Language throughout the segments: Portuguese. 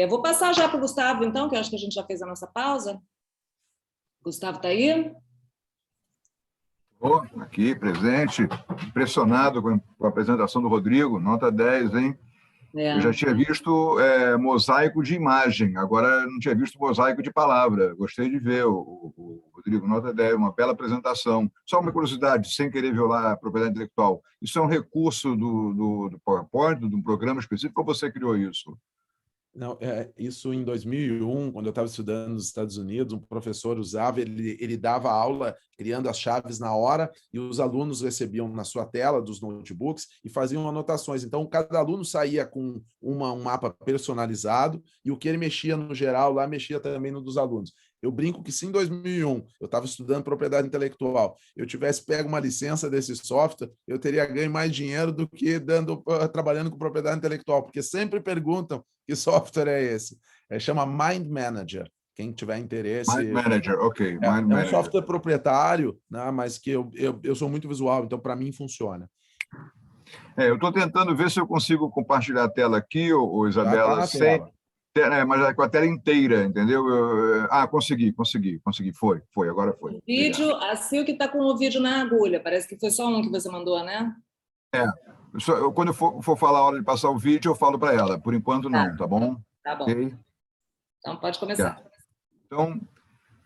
Vou passar já para o Gustavo, então, que eu acho que a gente já fez a nossa pausa. Gustavo está aí? Aqui, presente, impressionado com a apresentação do Rodrigo, nota 10, hein? Eu já tinha visto mosaico de imagem, agora não tinha visto mosaico de palavra. Gostei de ver, o Rodrigo, nota 10, uma bela apresentação. Só uma curiosidade, sem querer violar a propriedade intelectual, isso é um recurso do PowerPoint, de um programa específico, ou você criou isso? Não, isso em 2001, quando eu estava estudando nos Estados Unidos, um professor usava, ele dava aula criando as chaves na hora e os alunos recebiam na sua tela dos notebooks e faziam anotações. Então, cada aluno saía com um mapa personalizado e o que ele mexia no geral lá, mexia também no dos alunos. Eu brinco que se em 2001 eu estava estudando propriedade intelectual, eu tivesse pego uma licença desse software, eu teria ganho mais dinheiro do que trabalhando com propriedade intelectual, porque sempre perguntam que software é esse. Chama Mind Manager. Quem tiver interesse... Mind Manager, ok. É um software proprietário, né, mas que eu sou muito visual, então para mim funciona. Eu estou tentando ver se eu consigo compartilhar a tela aqui, Isabela, Já tá na tela. Mas com a tela inteira, entendeu? Consegui, agora foi. O vídeo, a Sil que está com o vídeo na agulha, parece que foi só um que você mandou, né? Quando for falar a hora de passar o vídeo, eu falo para ela. Por enquanto, não, tá bom? Tá bom. Okay? Então, pode começar. Então,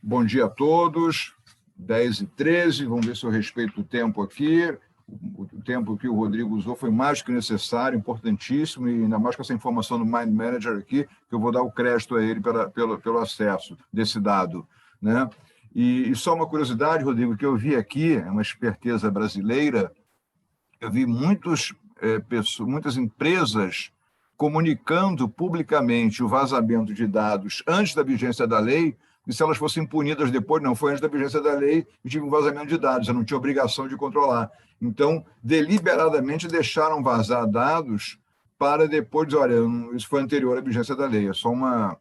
bom dia a todos. 10h13, vamos ver se eu respeito o tempo aqui. O tempo que o Rodrigo usou foi mais que necessário, importantíssimo, e ainda mais com essa informação do Mind Manager aqui, que eu vou dar o crédito a ele pelo acesso desse dado, né? E só uma curiosidade, Rodrigo, que eu vi aqui, é uma esperteza brasileira, eu vi muitas empresas comunicando publicamente o vazamento de dados antes da vigência da lei, e se elas fossem punidas depois, não, foi antes da vigência da lei e tive um vazamento de dados, eu não tinha obrigação de controlar. Então, deliberadamente deixaram vazar dados para depois dizer, olha, isso foi anterior à vigência da lei, é só uma...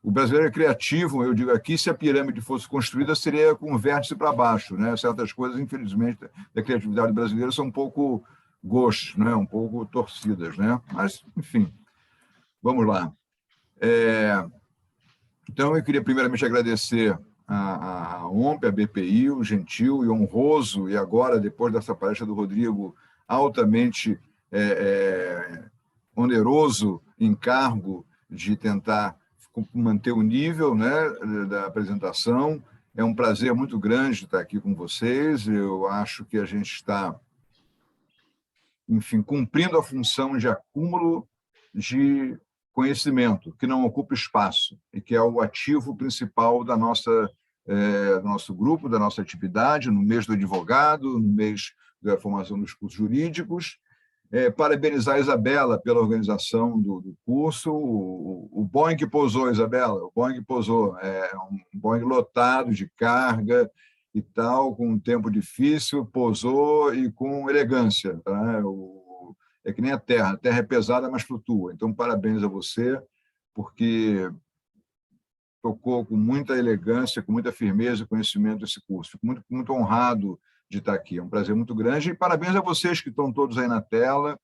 O brasileiro é criativo, eu digo aqui, se a pirâmide fosse construída, seria com o vértice para baixo, né? Certas coisas, infelizmente, da criatividade brasileira são um pouco gauche, né? Um pouco torcidas, né? Mas, enfim, vamos lá. Então, eu queria primeiramente agradecer a OMP, a BPI, o gentil e honroso, e agora, depois dessa palestra do Rodrigo, altamente oneroso encargo de tentar manter o nível, né, da apresentação. É um prazer muito grande estar aqui com vocês. Eu acho que a gente está, enfim, cumprindo a função de acúmulo de conhecimento, que não ocupa espaço, e que é o ativo principal do nosso grupo, da nossa atividade, no mês do advogado, no mês da formação dos cursos jurídicos. Parabenizar a Isabela pela organização do curso. O Boeing pousou, Isabela, o Boeing pousou. Um Boeing lotado de carga e tal, com um tempo difícil, pousou e com elegância. Tá? É que nem a Terra é pesada, mas flutua. Então, parabéns a você, porque tocou com muita elegância, com muita firmeza e conhecimento esse curso. Fico muito, muito honrado de estar aqui. É um prazer muito grande. E parabéns a vocês que estão todos aí na tela,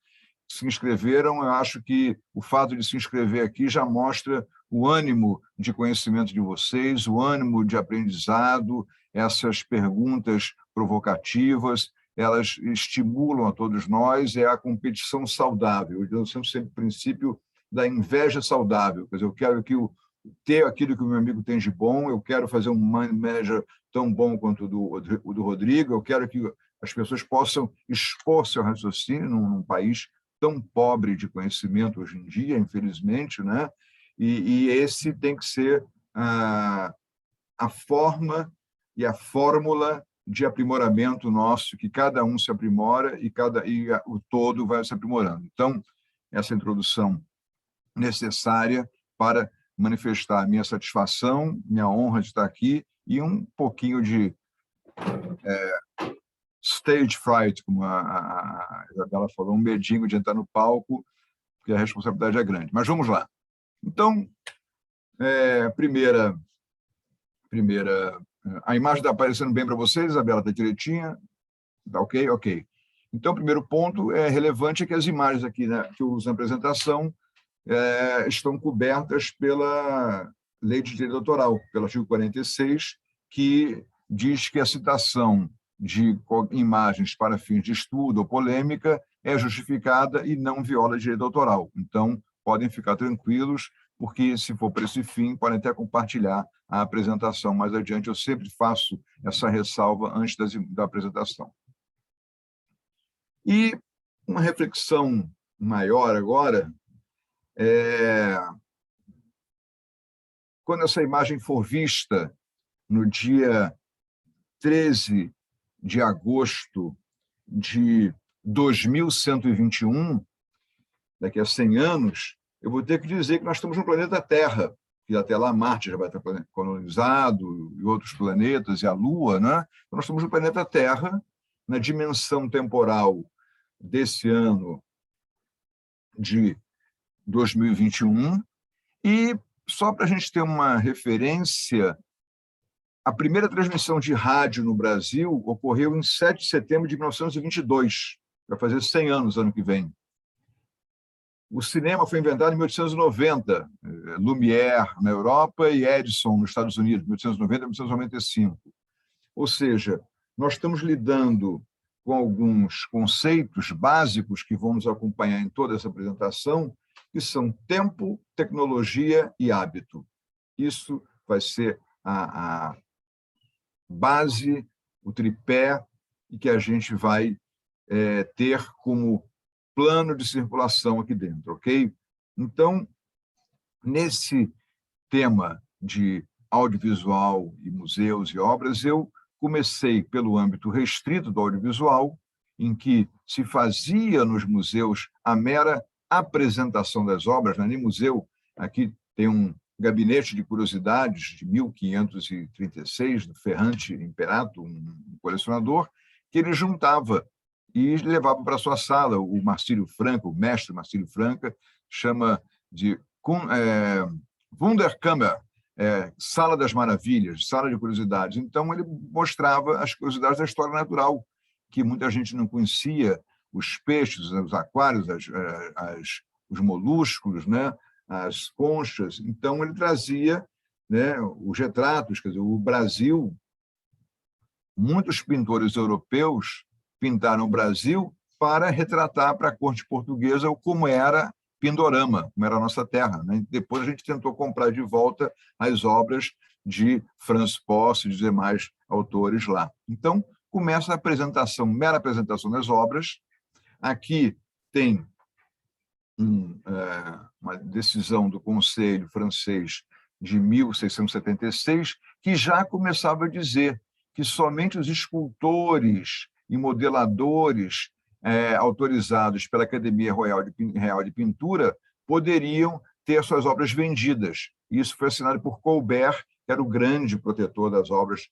se inscreveram. Eu acho que o fato de se inscrever aqui já mostra o ânimo de conhecimento de vocês, o ânimo de aprendizado, essas perguntas provocativas, elas estimulam a todos nós, é a competição saudável. Eu sempre o princípio da inveja saudável. Quer dizer, eu quero ter aquilo que o meu amigo tem de bom, eu quero fazer um mind manager tão bom quanto o do Rodrigo, eu quero que as pessoas possam expor seu raciocínio num país tão pobre de conhecimento hoje em dia, infelizmente, né? E esse tem que ser a forma e a fórmula de aprimoramento nosso, que cada um se aprimora e o todo vai se aprimorando. Então, essa introdução necessária para manifestar minha satisfação, minha honra de estar aqui e um pouquinho de stage fright, como a Isabela falou, um medinho de entrar no palco, porque a responsabilidade é grande. Mas vamos lá. Então, primeira, a imagem está aparecendo bem para vocês, Isabela, está direitinha? Está ok? Ok. Então, o primeiro ponto relevante é que as imagens aqui, né, que eu uso na apresentação estão cobertas pela Lei de Direito Autoral, pelo artigo 46, que diz que a citação de imagens para fins de estudo ou polêmica é justificada e não viola direito autoral. Então, podem ficar tranquilos, porque, se for para esse fim, podem até compartilhar a apresentação mais adiante. Eu sempre faço essa ressalva antes da apresentação. E uma reflexão maior agora quando essa imagem for vista no dia 13 de agosto de 2121, daqui a 100 anos, eu vou ter que dizer que nós estamos no planeta Terra, que até lá Marte já vai estar colonizado, e outros planetas, e a Lua, né? Então, nós estamos no planeta Terra, na dimensão temporal desse ano de 2021, e só para a gente ter uma referência, a primeira transmissão de rádio no Brasil ocorreu em 7 de setembro de 1922, vai fazer 100 anos ano que vem. O cinema foi inventado em 1890, Lumière na Europa e Edison nos Estados Unidos, 1890 a 1895. Ou seja, nós estamos lidando com alguns conceitos básicos que vão nos acompanhar em toda essa apresentação, que são tempo, tecnologia e hábito. Isso vai ser a base, o tripé, e que a gente vai ter como plano de circulação aqui dentro, ok? Então, nesse tema de audiovisual e museus e obras, eu comecei pelo âmbito restrito do audiovisual, em que se fazia nos museus a mera apresentação das obras, não é nem museu. Aqui tem um gabinete de curiosidades de 1536, do Ferrante Imperato, um colecionador, que ele juntava e levava para a sua sala. O Marcílio Franca, o mestre Marcílio Franca, chama de Wunderkammer, Sala das Maravilhas, Sala de Curiosidades. Então, ele mostrava as curiosidades da história natural, que muita gente não conhecia, os peixes, os aquários, os moluscos, né? As conchas. Então, ele trazia, né, os retratos. Quer dizer, o Brasil, muitos pintores europeus pintaram o Brasil para retratar para a corte portuguesa como era Pindorama, como era a nossa terra, né? Depois a gente tentou comprar de volta as obras de Franz Posse e de demais autores lá. Então, começa a apresentação, mera apresentação das obras. Aqui tem uma decisão do Conselho francês de 1676, que já começava a dizer que somente os escultores e modeladores autorizados pela Academia Real de Pintura poderiam ter suas obras vendidas. Isso foi assinado por Colbert, que era o grande protetor das obras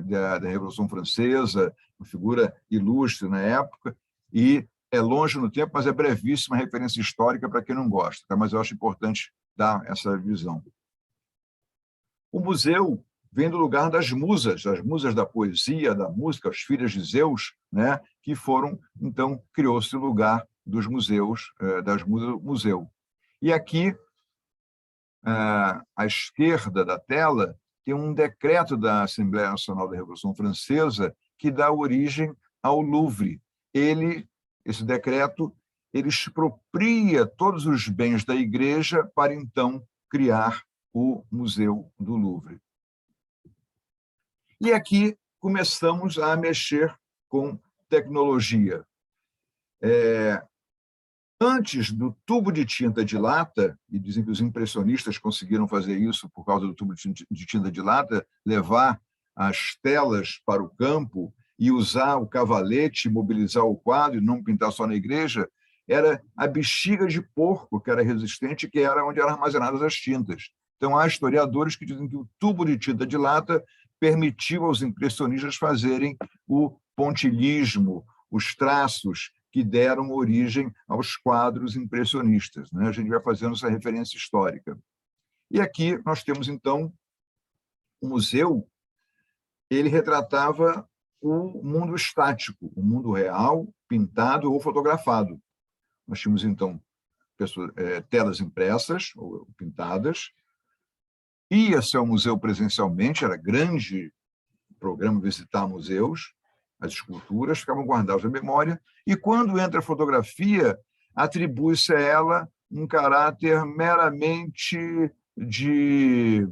da Revolução Francesa, uma figura ilustre na época, e é longe no tempo, mas é brevíssima referência histórica para quem não gosta, tá? Mas eu acho importante dar essa visão. O museu vem do lugar das musas da poesia, da música, as filhas de Zeus, né? Que foram, então, criou-se o lugar dos museus, das musas, museu. E aqui, à esquerda da tela, tem um decreto da Assembleia Nacional da Revolução Francesa que dá origem ao Louvre. Esse decreto, ele expropria todos os bens da igreja para, então, criar o Museu do Louvre. E aqui começamos a mexer com tecnologia. Antes do tubo de tinta de lata, e dizem que os impressionistas conseguiram fazer isso por causa do tubo de tinta de lata, levar as telas para o campo e usar o cavalete, mobilizar o quadro e não pintar só na igreja, era a bexiga de porco, que era resistente, que era onde eram armazenadas as tintas. Então, há historiadores que dizem que o tubo de tinta de lata permitiu aos impressionistas fazerem o pontilhismo, os traços que deram origem aos quadros impressionistas, né? A gente vai fazendo essa referência histórica. E aqui nós temos, então, o museu, ele retratava o mundo estático, o mundo real, pintado ou fotografado. Nós tínhamos, então, telas impressas ou pintadas, ia-se ao museu presencialmente, era grande programa visitar museus, as esculturas ficavam guardadas na memória, e quando entra a fotografia, atribui-se a ela um caráter meramente de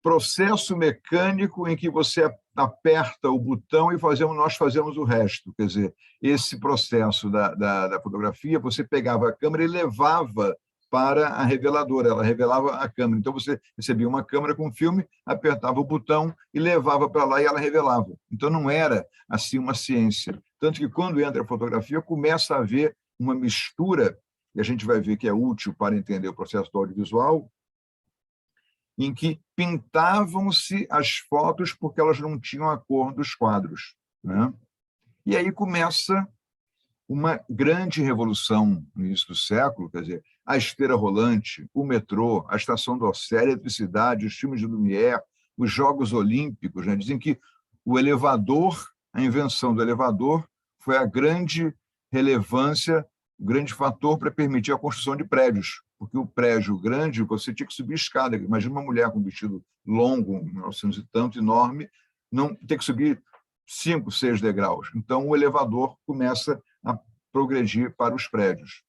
processo mecânico em que você aperta o botão e nós fazemos o resto. Quer dizer, esse processo da fotografia, você pegava a câmera e levava para a reveladora, ela revelava a câmera. Então, você recebia uma câmera com filme, apertava o botão e levava para lá e ela revelava. Então, não era assim uma ciência. Tanto que, quando entra a fotografia, começa a haver uma mistura, e a gente vai ver que é útil para entender o processo do audiovisual, em que pintavam-se as fotos porque elas não tinham a cor dos quadros, né? E aí começa uma grande revolução no início do século, quer dizer, a esteira rolante, o metrô, a estação Dorset, a eletricidade, os filmes de Lumière, os Jogos Olímpicos, né? Dizem que o elevador, a invenção do elevador, foi a grande relevância, o grande fator para permitir a construção de prédios, porque o prédio grande, você tinha que subir escada. Imagina uma mulher com um vestido longo, 1900 e tanto, enorme, não ter que subir 5, 6 degraus. Então, o elevador começa a progredir para os prédios.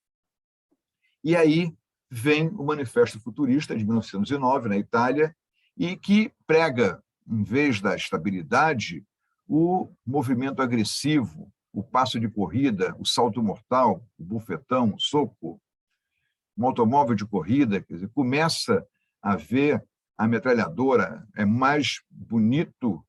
E aí vem o Manifesto Futurista, de 1909, na Itália, e que prega, em vez da estabilidade, o movimento agressivo, o passo de corrida, o salto mortal, o bufetão, o soco, um automóvel de corrida, quer dizer, começa a ver a metralhadora, é mais bonito,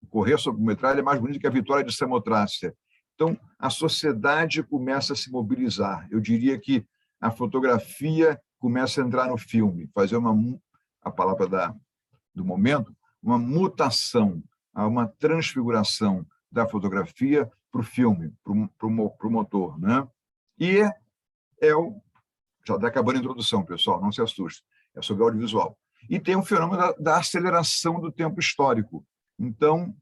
correr sobre metralha é mais bonito que a vitória de Samotrácia. Então, a sociedade começa a se mobilizar. Eu diria que a fotografia começa a entrar no filme, fazer a palavra do momento, uma mutação, uma transfiguração da fotografia para o filme, para o motor, né? E já está acabando a introdução, pessoal, não se assuste, é sobre audiovisual. E tem um fenômeno da aceleração do tempo histórico. Então,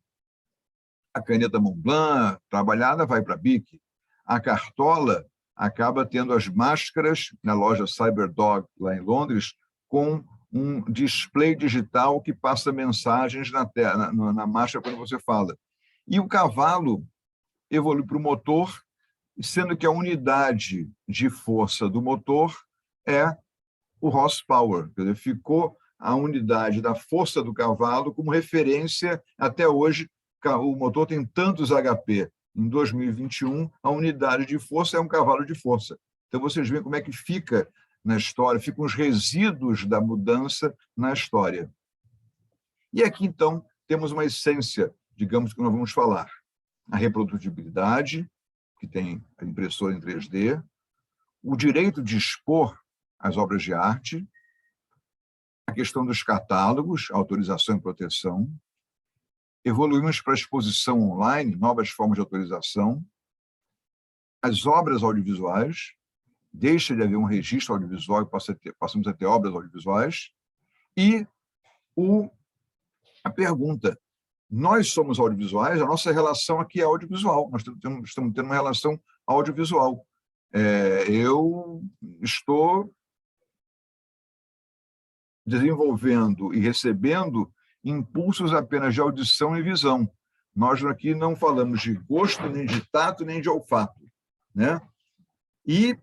a caneta Montblanc, trabalhada, vai para a Bic. A cartola acaba tendo as máscaras na loja Cyberdog, lá em Londres, com um display digital que passa mensagens na máscara quando você fala. E o cavalo evolui para o motor, sendo que a unidade de força do motor é o horsepower. Quer dizer, ficou a unidade da força do cavalo como referência até hoje. O motor tem tantos HP. Em 2021, a unidade de força é um cavalo de força. Então, vocês veem como é que fica na história, ficam os resíduos da mudança na história. E aqui, então, temos uma essência, digamos, que nós vamos falar. A reprodutibilidade, que tem a impressora em 3D, o direito de expor as obras de arte, a questão dos catálogos, autorização e proteção, evoluímos para a exposição online, novas formas de autorização, as obras audiovisuais, deixa de haver um registro audiovisual e passamos a ter obras audiovisuais, e a pergunta, nós somos audiovisuais, a nossa relação aqui é audiovisual, nós estamos tendo uma relação audiovisual. Eu estou desenvolvendo e recebendo impulsos apenas de audição e visão. Nós aqui não falamos de gosto, nem de tato, nem de olfato, né? E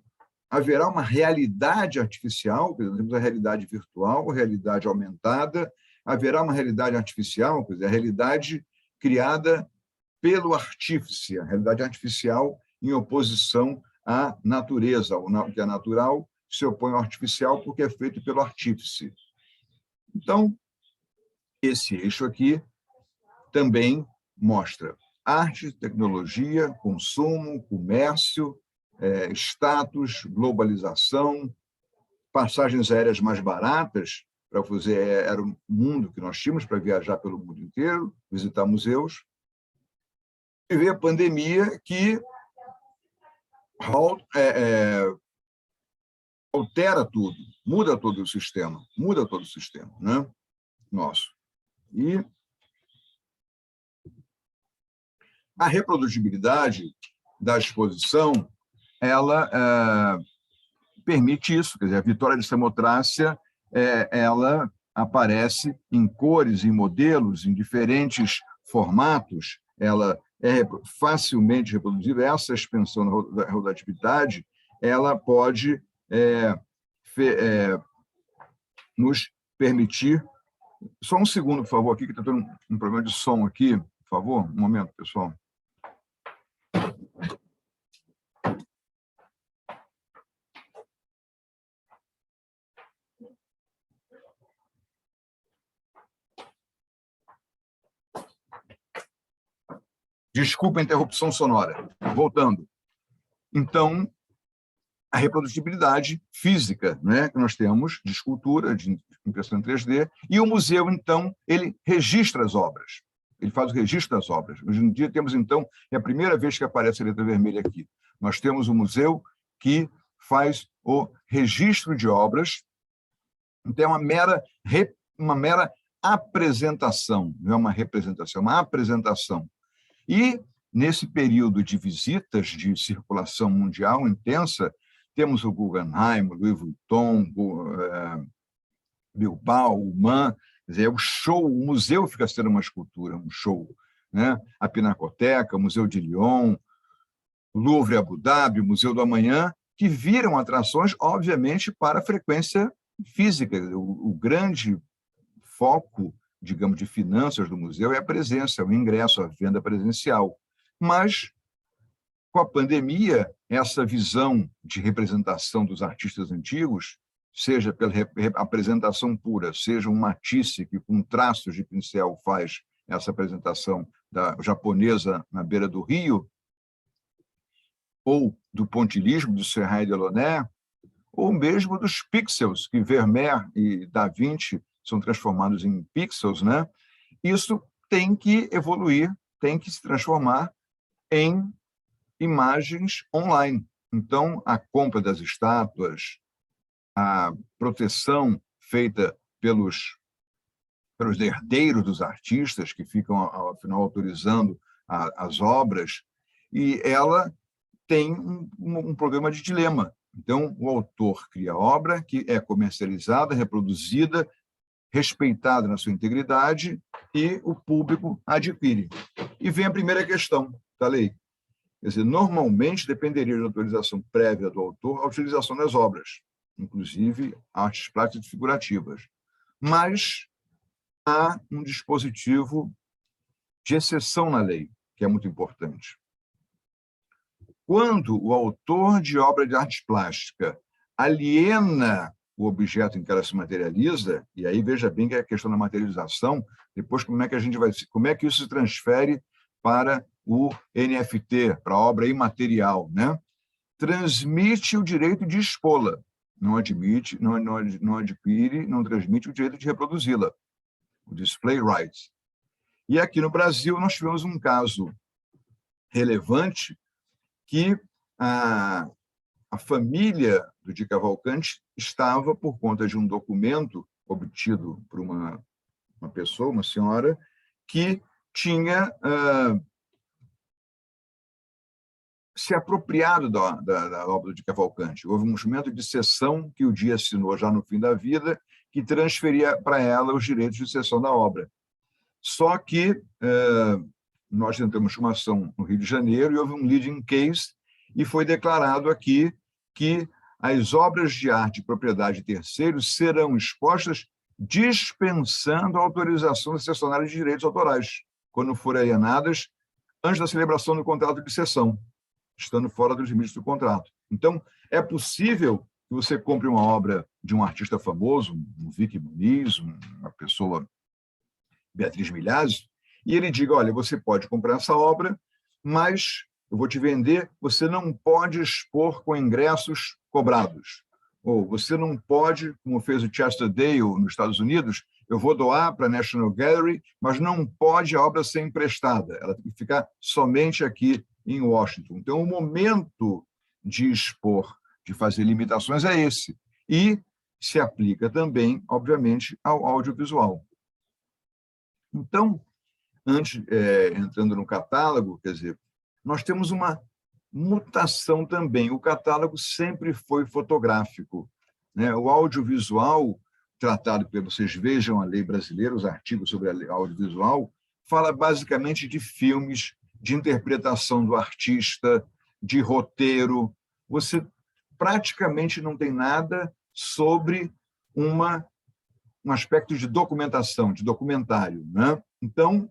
haverá uma realidade artificial, quer dizer, nós temos a realidade virtual, a realidade aumentada, haverá uma realidade artificial, quer dizer, a realidade criada pelo artífice, a realidade artificial em oposição à natureza, o que é natural se opõe ao artificial porque é feito pelo artífice. Então, esse eixo aqui também mostra arte, tecnologia, consumo, comércio, status, globalização, passagens aéreas mais baratas, para fazer, era o mundo que nós tínhamos para viajar pelo mundo inteiro, visitar museus, e veio a pandemia que altera tudo, muda todo o sistema, né? Nosso. E a reprodutibilidade da exposição ela permite isso, quer dizer, a Vitória de Samotrácia, ela aparece em cores, em modelos, em diferentes formatos, ela é facilmente reproduzível. Essa expansão da rodatividade, ela pode nos permitir... Só um segundo, por favor, aqui, que está tendo um problema de som aqui. Por favor, um momento, pessoal. Desculpa a interrupção sonora. Voltando. Então, a reprodutibilidade física, né, que nós temos de escultura, de impressão em 3D, e o museu, então, ele registra as obras. Ele faz o registro das obras. Hoje em dia temos, então, é a primeira vez que aparece a letra vermelha aqui. Nós temos um museu que faz o registro de obras. Então, é uma mera apresentação, não é uma representação, é uma apresentação. E, nesse período de visitas de circulação mundial intensa, temos o Guggenheim, o Louis Vuitton, Bilbao, o Man, quer dizer, o show, o museu fica sendo uma escultura, um show, né? A Pinacoteca, o Museu de Lyon, o Louvre Abu Dhabi, o Museu do Amanhã, que viram atrações, obviamente, para a frequência física. O grande foco, digamos, de finanças do museu é a presença, o ingresso, a venda presencial. Mas, com a pandemia, essa visão de representação dos artistas antigos, seja pela apresentação pura, seja um Matisse, que com traços de pincel faz essa apresentação da japonesa na beira do rio, ou do pontilhismo do Serra e Delaunay, ou mesmo dos pixels, que Vermeer e Da Vinci são transformados em pixels, né? Isso tem que evoluir, tem que se transformar em imagens online. Então, a compra das estátuas, a proteção feita pelos herdeiros dos artistas, que ficam, afinal, autorizando as obras, e ela tem um problema de dilema. Então, o autor cria a obra que é comercializada, reproduzida, respeitada na sua integridade, e o público adquire. E vem a primeira questão da lei. Quer dizer, normalmente dependeria de autorização prévia do autor a utilização das obras, inclusive artes plásticas e figurativas. Mas há um dispositivo de exceção na lei, que é muito importante. Quando o autor de obra de arte plástica aliena o objeto em que ela se materializa, e aí veja bem que é a questão da materialização, depois como é que isso se transfere para o NFT, para a obra imaterial, né? Transmite o direito de expô-la, não adquire, não transmite o direito de reproduzi-la, o display rights. E aqui no Brasil nós tivemos um caso relevante que a família do Di Cavalcanti estava, por conta de um documento obtido por uma pessoa, uma senhora, que tinha se apropriado da obra do Di Cavalcanti. Houve um movimento de cessão que o Di assinou já no fim da vida, que transferia para ela os direitos de cessão da obra. Só que nós tentamos uma ação no Rio de Janeiro e houve um leading case e foi declarado aqui que as obras de arte de propriedade de terceiros serão expostas dispensando a autorização da cessionária de direitos autorais, quando forem alienadas antes da celebração do contrato de cessão, estando fora dos limites do contrato. Então, é possível que você compre uma obra de um artista famoso, um Vicky Muniz, uma pessoa, Beatriz Milhazzi, e ele diga, olha, você pode comprar essa obra, mas eu vou te vender, você não pode expor com ingressos cobrados. Ou você não pode, como fez o Chester Dale nos Estados Unidos, eu vou doar para a National Gallery, mas não pode a obra ser emprestada, ela tem que ficar somente aqui em Washington. Então, o momento de expor, de fazer limitações é esse. E se aplica também, obviamente, ao audiovisual. Então, entrando no catálogo, quer dizer, nós temos uma mutação também. O catálogo sempre foi fotográfico, né? O audiovisual, tratado, vocês vejam a lei brasileira, os artigos sobre a lei audiovisual, fala basicamente de filmes, de interpretação do artista, de roteiro. Você praticamente não tem nada sobre um aspecto de documentação, de documentário, né? Então,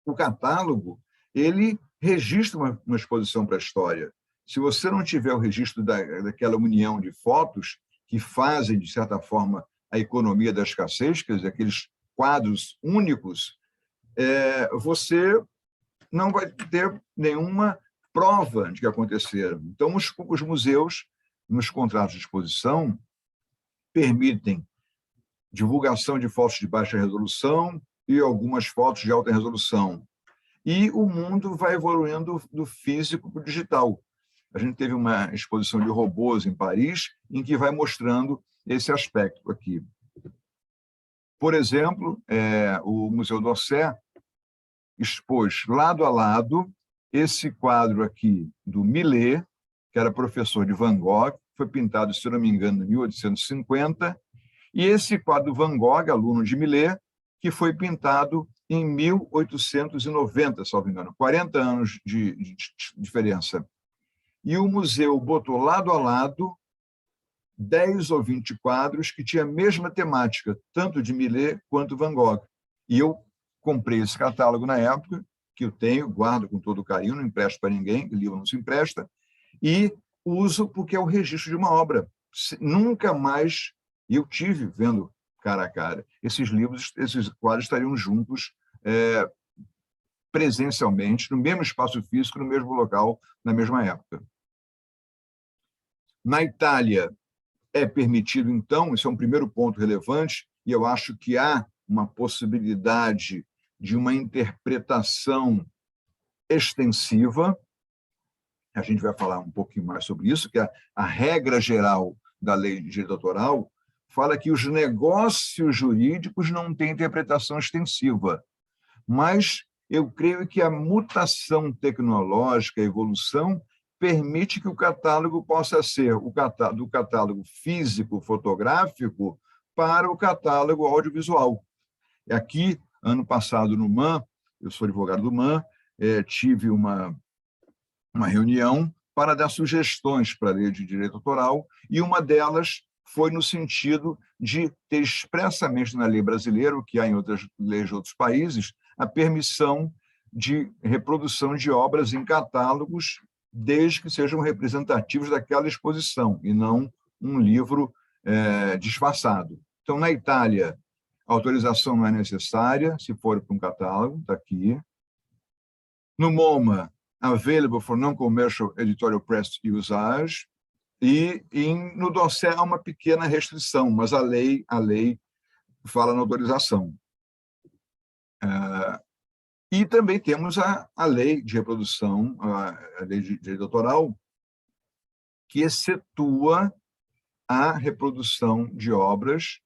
o catálogo, ele registra uma exposição para a história. Se você não tiver o registro daquela união de fotos que fazem, de certa forma, a economia da escassez, quer dizer, aqueles quadros únicos, você não vai ter nenhuma prova de que aconteceram. Então, os museus, nos contratos de exposição, permitem divulgação de fotos de baixa resolução e algumas fotos de alta resolução. E o mundo vai evoluindo do físico para o digital. A gente teve uma exposição de robôs em Paris, em que vai mostrando esse aspecto aqui. Por exemplo, o Museu d'Orsay expôs lado a lado esse quadro aqui do Millet, que era professor de Van Gogh, foi pintado, se não me engano, em 1850, e esse quadro do Van Gogh, aluno de Millet, que foi pintado em 1890, salvo engano, 40 anos de diferença. E o museu botou lado a lado 10 ou 20 quadros que tinham a mesma temática, tanto de Millet quanto Van Gogh. E eu comprei esse catálogo na época, que eu tenho, guardo com todo carinho, não empresto para ninguém, livro não se empresta, e uso porque é o registro de uma obra. Nunca mais eu tive, vendo cara a cara, esses quadros estariam juntos presencialmente, no mesmo espaço físico, no mesmo local, na mesma época. Na Itália, é permitido, então, isso é um primeiro ponto relevante, e eu acho que há uma possibilidade de uma interpretação extensiva. A gente vai falar um pouquinho mais sobre isso, que a regra geral da lei de direito autoral fala que os negócios jurídicos não têm interpretação extensiva, mas eu creio que a mutação tecnológica, a evolução, permite que o catálogo possa ser do catálogo físico, fotográfico, para o catálogo audiovisual. Aqui, ano passado, no MAN, eu sou advogado do MAN, tive uma reunião para dar sugestões para a lei de direito autoral, e uma delas foi no sentido de ter expressamente na lei brasileira, o que há em outras leis de outros países, a permissão de reprodução de obras em catálogos, desde que sejam representativos daquela exposição, e não um livro disfarçado. Então, na Itália, a autorização não é necessária, se for para um catálogo, está aqui. No MoMA, available for non-commercial editorial press usage, e no dossiê há uma pequena restrição, mas a lei fala na autorização. E também temos a lei de reprodução, a lei de direito autoral, que excetua a reprodução de obras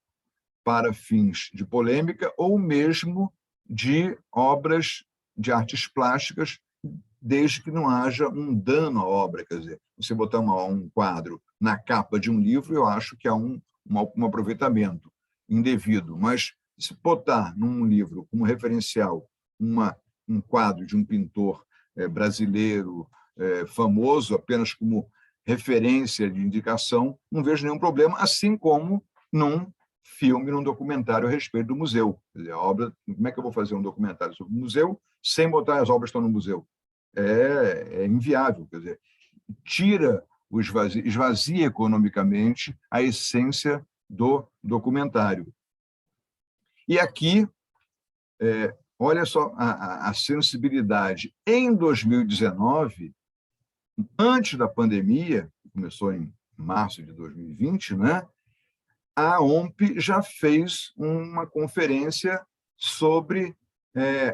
para fins de polêmica ou mesmo de obras de artes plásticas, desde que não haja um dano à obra. Quer dizer, você botar um quadro na capa de um livro, eu acho que há um aproveitamento indevido, mas se botar num livro como referencial um quadro de um pintor brasileiro famoso, apenas como referência de indicação, não vejo nenhum problema, assim como num filme, num documentário a respeito do museu. Quer dizer, a obra, como é que eu vou fazer um documentário sobre o museu sem botar as obras que estão no museu? É inviável, quer dizer, esvazia economicamente a essência do documentário. E aqui, olha só a sensibilidade. Em 2019, antes da pandemia, que começou em março de 2020, né, a OMP já fez uma conferência sobre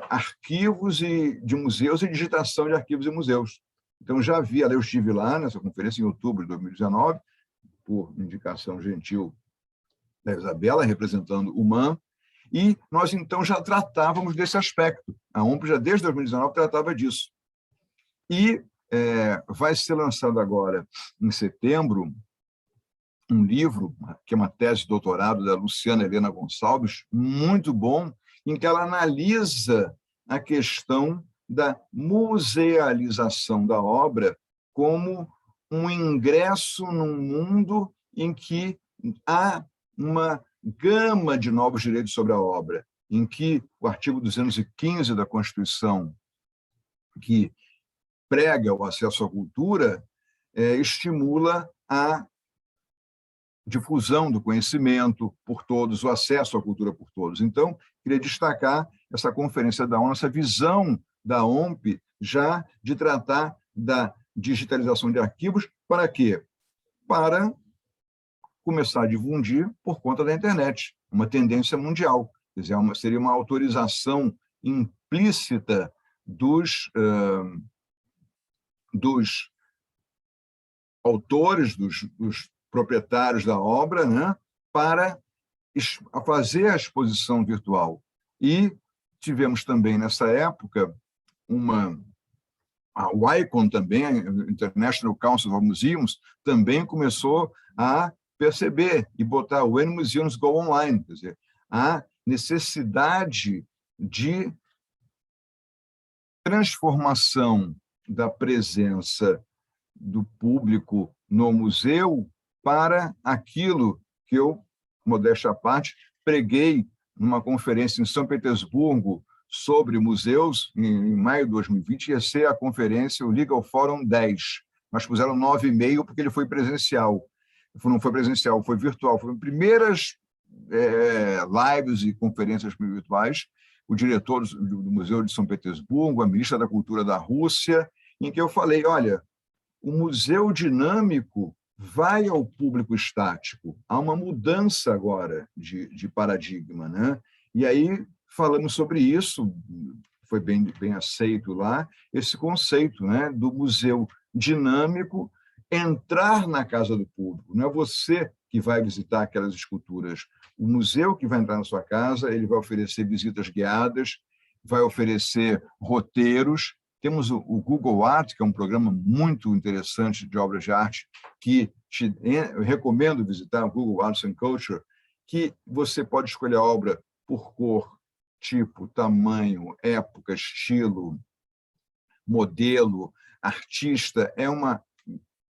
arquivos de museus e digitação de arquivos e museus. Então, já vi, eu estive lá nessa conferência em outubro de 2019, por indicação gentil da Isabela, representando o MAN, e nós, então, já tratávamos desse aspecto. A OMP, já desde 2019, tratava disso. E vai ser lançado agora, em setembro, um livro, que é uma tese de doutorado da Luciana Helena Gonçalves, muito bom, em que ela analisa a questão da musealização da obra como um ingresso num mundo em que há uma gama de novos direitos sobre a obra, em que o artigo 215 da Constituição, que prega o acesso à cultura, estimula a difusão do conhecimento por todos, o acesso à cultura por todos. Então, queria destacar essa conferência da ONU, essa visão da OMP já de tratar da digitalização de arquivos, para quê? Para começar a difundir por conta da internet, uma tendência mundial. Quer dizer, seria uma autorização implícita dos autores, dos proprietários da obra, né, para fazer a exposição virtual. E tivemos também, nessa época, a ICON também, a International Council of Museums, também começou a perceber e botar When Museums Go Online, quer dizer, a necessidade de transformação da presença do público no museu para aquilo que eu, modéstia à parte, preguei numa conferência em São Petersburgo sobre museus, em maio de 2020, ia ser a conferência, o Legal Forum 10. Mas puseram 9,5 porque ele foi presencial. Não foi presencial, foi virtual. Foram primeiras lives e conferências virtuais, o diretor do Museu de São Petersburgo, a ministra da Cultura da Rússia, em que eu falei, olha, o museu dinâmico vai ao público estático. Há uma mudança agora de paradigma, né? E aí falamos sobre isso, foi bem aceito lá, esse conceito, né, do museu dinâmico entrar na casa do público. Não é você que vai visitar aquelas esculturas. O museu que vai entrar na sua casa, ele vai oferecer visitas guiadas, vai oferecer roteiros. Temos o Google Art, que é um programa muito interessante de obras de arte, que eu recomendo visitar, o Google Arts and Culture, que você pode escolher a obra por cor, tipo, tamanho, época, estilo, modelo, artista. É uma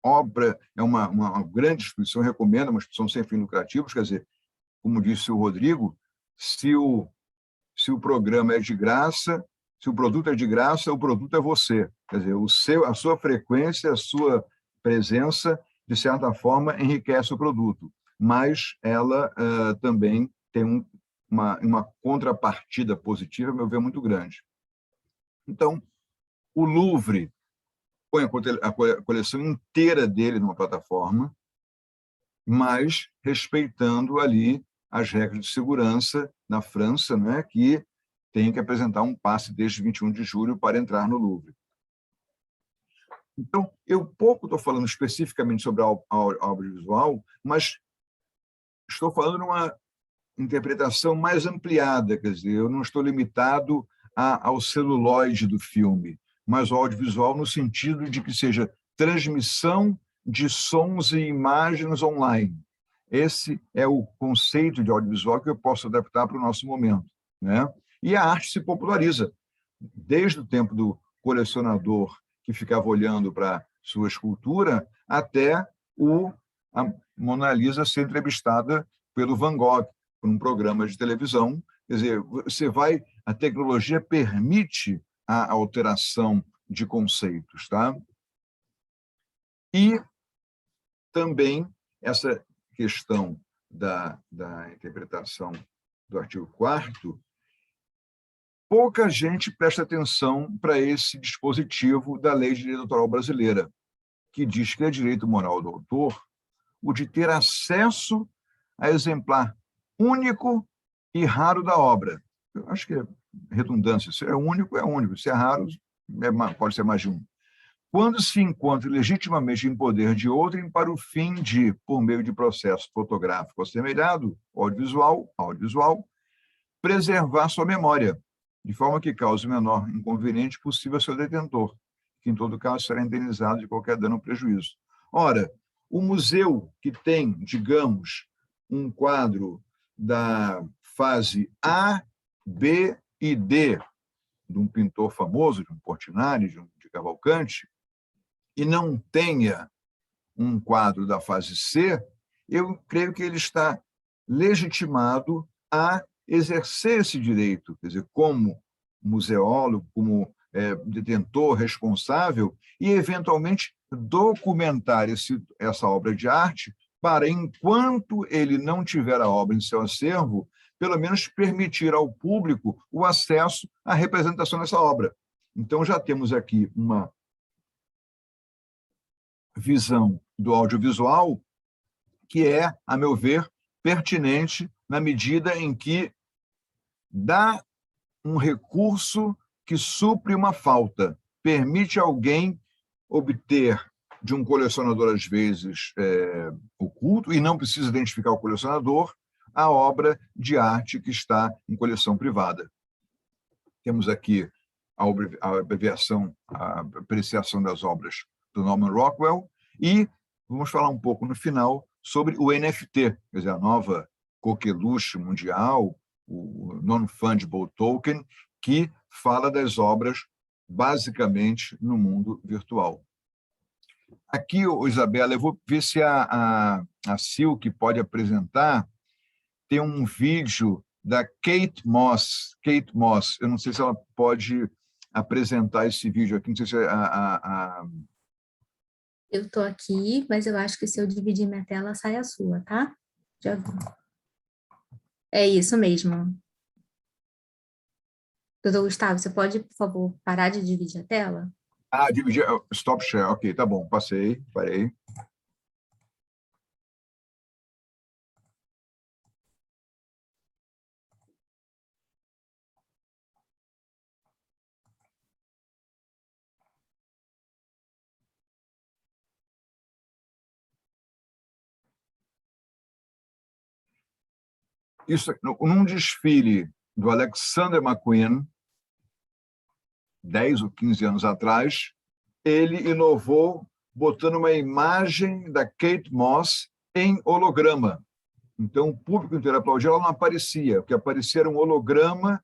obra, é uma grande instituição, recomendo, uma instituição sem fins lucrativos, quer dizer, como disse o Rodrigo, se o programa é de graça, se o produto é de graça, o produto é você. Quer dizer, a sua frequência, a sua presença, de certa forma, enriquece o produto, mas ela também tem uma contrapartida positiva, a meu ver, muito grande. Então, o Louvre põe a coleção inteira dele numa plataforma, mas respeitando ali as regras de segurança na França, né, que tem que apresentar um passe desde 21 de julho para entrar no Louvre. Então, eu pouco estou falando especificamente sobre a audiovisual, mas estou falando numa interpretação mais ampliada, quer dizer, eu não estou limitado ao celuloide do filme, mas ao audiovisual no sentido de que seja transmissão de sons e imagens online. Esse é o conceito de audiovisual que eu posso adaptar para o nosso momento, né? E a arte se populariza. Desde o tempo do colecionador que ficava olhando para sua escultura, até a Mona Lisa ser entrevistada pelo Van Gogh, por um programa de televisão. Quer dizer, a tecnologia permite a alteração de conceitos, tá? E também essa questão da interpretação do artigo 4º, pouca gente presta atenção para esse dispositivo da Lei de Direito Autoral brasileira, que diz que é direito moral do autor o de ter acesso a exemplar único e raro da obra. Eu acho que é redundância. Se é único, é único. Se é raro, pode ser mais de um. Quando se encontra legitimamente em poder de outrem para o fim de, por meio de processo fotográfico assemelhado, audiovisual, preservar sua memória, de forma que cause o menor inconveniente possível ao seu detentor, que, em todo caso, será indenizado de qualquer dano ou prejuízo. Ora, o museu que tem, digamos, um quadro da fase A, B e D, de um pintor famoso, de um Portinari, de Cavalcanti, e não tenha um quadro da fase C, eu creio que ele está legitimado a exercer esse direito, quer dizer, como museólogo, como detentor responsável, e, eventualmente, documentar essa obra de arte para, enquanto ele não tiver a obra em seu acervo, pelo menos permitir ao público o acesso à representação dessa obra. Então, já temos aqui uma visão do audiovisual que é, a meu ver, pertinente na medida em que dá um recurso que supre uma falta, permite alguém obter de um colecionador, às vezes, oculto, e não precisa identificar o colecionador, a obra de arte que está em coleção privada. Temos aqui a abreviação, a apreciação das obras do Norman Rockwell, e vamos falar um pouco no final sobre o NFT, quer dizer, a nova coqueluche mundial, o Non-Fungible Token, que fala das obras basicamente no mundo virtual. Aqui, Isabela, eu vou ver se a Silke pode apresentar. Tem um vídeo da Kate Moss. Kate Moss, eu não sei se ela pode apresentar esse vídeo aqui, não sei se Eu estou aqui, mas eu acho que se eu dividir minha tela, sai a sua, tá? Já vi. É isso mesmo. Doutor Gustavo, você pode, por favor, parar de dividir a tela? dividir, stop share, ok, tá bom, parei. Isso, num desfile do Alexander McQueen, 10 ou 15 anos atrás, ele inovou botando uma imagem da Kate Moss em holograma. Então, o público inteiro aplaudia, ela não aparecia, o que aparecia era um holograma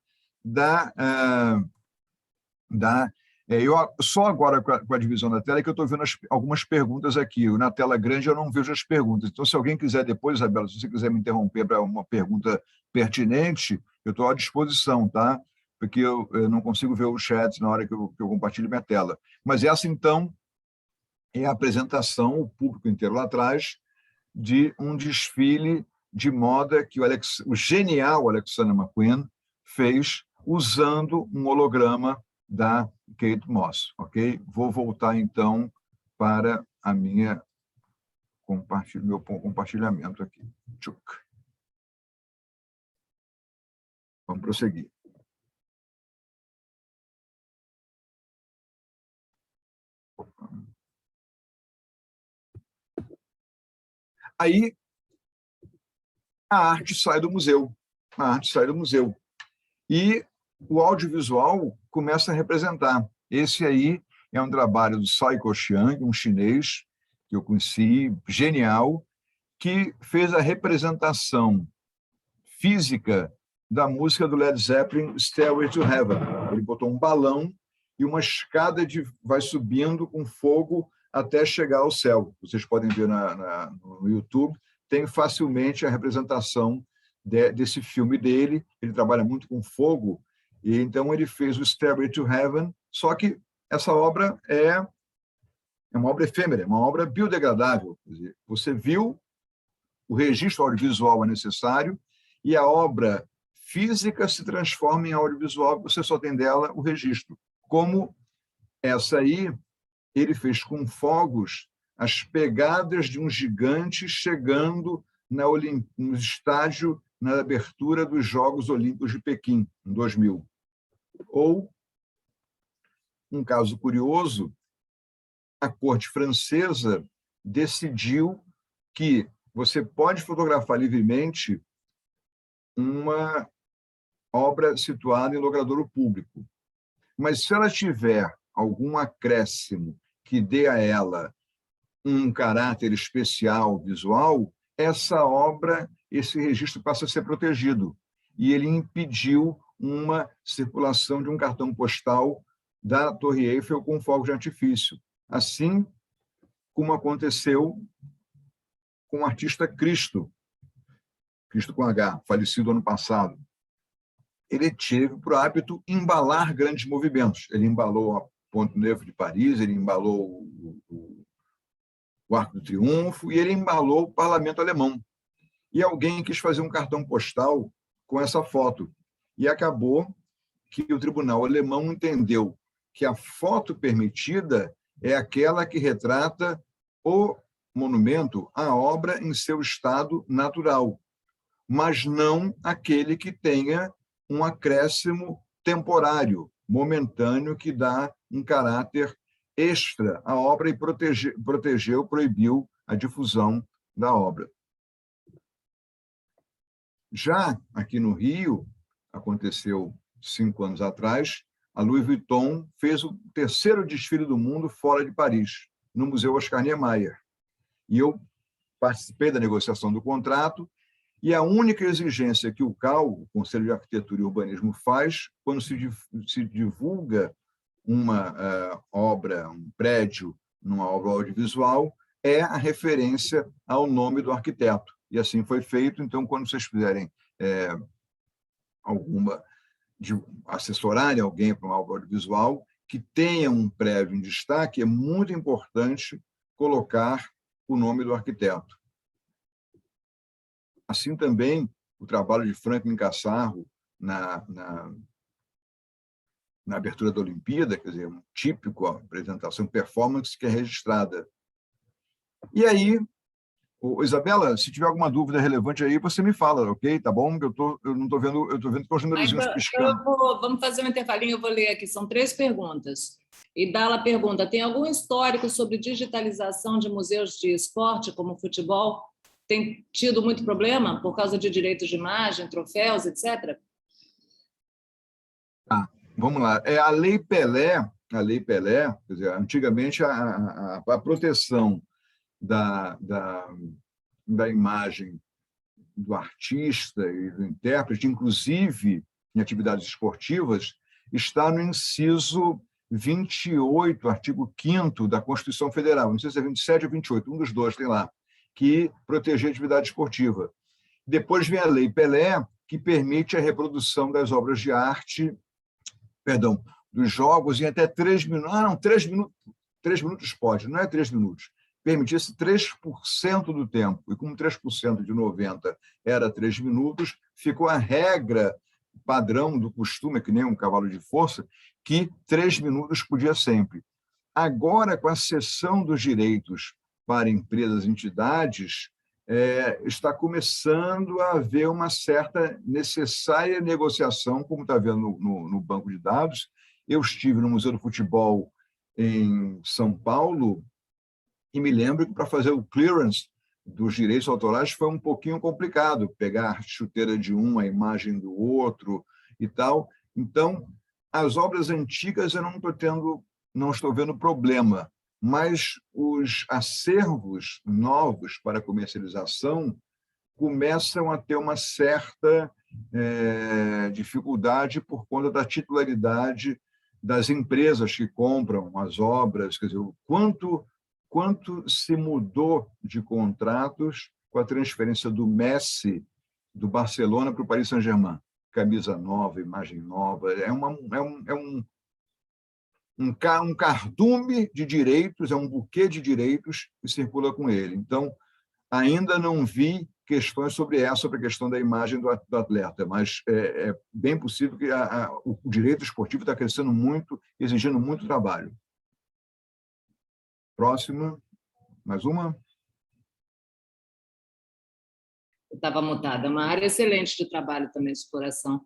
eu só agora, com a divisão da tela, é que eu estou vendo algumas perguntas aqui. Na tela grande eu não vejo as perguntas. Então, se alguém quiser depois, Isabela, se você quiser me interromper para uma pergunta pertinente, eu estou à disposição, tá? Porque eu não consigo ver o chat na hora que eu compartilho minha tela. Mas essa, então, é a apresentação, o público inteiro lá atrás, de um desfile de moda que o genial Alexander McQueen fez usando um holograma da Kate Moss, ok? Vou voltar, então, para meu compartilhamento aqui. Tchuc. Vamos prosseguir. Aí, a arte sai do museu. E o audiovisual começa a representar. Esse aí é um trabalho do Saiko Chiang, um chinês que eu conheci, genial, que fez a representação física da música do Led Zeppelin, Stairway to Heaven. Ele botou um balão e uma escada vai subindo com fogo até chegar ao céu. Vocês podem ver no YouTube, tem facilmente a representação desse filme dele. Ele trabalha muito com fogo, e então ele fez o Stairway to Heaven, só que essa obra é uma obra efêmera, é uma obra biodegradável. Quer dizer, você viu, o registro audiovisual é necessário, e a obra física se transforma em audiovisual, você só tem dela o registro. Como essa aí, ele fez com fogos as pegadas de um gigante chegando no estádio, na abertura dos Jogos Olímpicos de Pequim, em 2000. Ou, um caso curioso, a corte francesa decidiu que você pode fotografar livremente uma obra situada em logradouro público, mas se ela tiver algum acréscimo que dê a ela um caráter especial visual, essa obra, esse registro passa a ser protegido. E ele impediu uma circulação de um cartão postal da Torre Eiffel com fogos de artifício. Assim como aconteceu com o artista Cristo com H, falecido ano passado. Ele teve por hábito embalar grandes movimentos. Ele embalou a Ponte Neuf de Paris, ele embalou o Arco do Triunfo e ele embalou o parlamento alemão. E alguém quis fazer um cartão postal com essa foto. E acabou que o tribunal alemão entendeu que a foto permitida é aquela que retrata o monumento, a obra em seu estado natural, mas não aquele que tenha um acréscimo temporário, momentâneo, que dá um caráter extra à obra e proibiu a difusão da obra. Já aqui no Rio, aconteceu 5 anos atrás, a Louis Vuitton fez o 3º desfile do mundo fora de Paris, no Museu Oscar Niemeyer. E eu participei da negociação do contrato, e a única exigência que o CAU, o Conselho de Arquitetura e Urbanismo, faz quando se divulga uma obra, um prédio, numa obra audiovisual, é a referência ao nome do arquiteto. E assim foi feito. Então, quando vocês fizerem assessorarem alguém para uma obra audiovisual, que tenha um prédio em destaque, é muito importante colocar o nome do arquiteto. Assim também, o trabalho de Franklin Cassarro na abertura da Olimpíada, quer dizer, um típico apresentação, performance que é registrada. E aí, Isabela, se tiver alguma dúvida relevante aí, você me fala, ok? Tá bom? Eu não estou vendo, eu estou vendo com os númerozinhos piscando. Vamos fazer um intervalinho, eu vou ler aqui, são 3 perguntas. E Dala pergunta, tem algum histórico sobre digitalização de museus de esporte, como futebol? Tem tido muito problema por causa de direitos de imagem, troféus, etc.? Vamos lá. A Lei Pelé, quer dizer, antigamente a proteção da imagem do artista e do intérprete, inclusive em atividades esportivas, está no inciso 28, artigo 5º da Constituição Federal. Não sei se é 27 ou 28, um dos dois tem lá, que protege a atividade esportiva. Depois vem a Lei Pelé, que permite a reprodução das obras de arte, dos jogos em até 3 minutos. Não, 3 minutos pode, não é 3 minutos. Permitisse 3% do tempo. E como 3% de 90 era 3 minutos, ficou a regra padrão do costume, que nem um cavalo de força, que 3 minutos podia sempre. Agora, com a cessão dos direitos para empresas e entidades, está começando a haver uma certa necessária negociação, como está vendo no banco de dados. Eu estive no Museu do Futebol em São Paulo e me lembro que para fazer o clearance dos direitos autorais foi um pouquinho complicado, pegar a chuteira de um, a imagem do outro e tal. Então, as obras antigas eu não estou vendo problema, mas os acervos novos para comercialização começam a ter uma certa dificuldade por conta da titularidade das empresas que compram as obras. Quer dizer, o quanto se mudou de contratos com a transferência do Messi do Barcelona para o Paris Saint-Germain. Camisa nova, imagem nova, um cardume de direitos, é um buquê de direitos que circula com ele. Então, ainda não vi questões sobre a questão da imagem do atleta, mas é bem possível que o direito esportivo está crescendo muito, exigindo muito trabalho. Próxima, mais uma. Estava mutada, é uma área excelente de trabalho também, de exploração.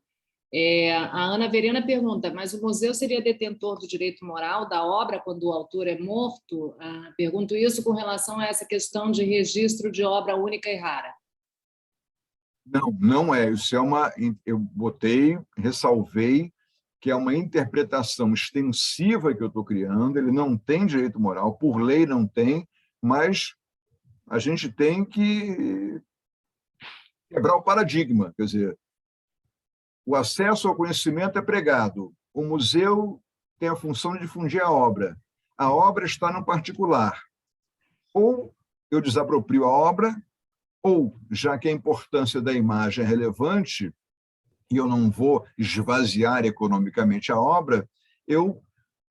A Ana Verena pergunta, mas o museu seria detentor do direito moral da obra quando o autor é morto? Pergunto isso com relação a essa questão de registro de obra única e rara. Não é. Isso eu ressalvei que é uma interpretação extensiva que eu estou criando, ele não tem direito moral, por lei não tem, mas a gente tem que quebrar o paradigma, quer dizer, o acesso ao conhecimento é pregado, o museu tem a função de difundir a obra está no particular. Ou eu desaproprio a obra, ou, já que a importância da imagem é relevante, e eu não vou esvaziar economicamente a obra, eu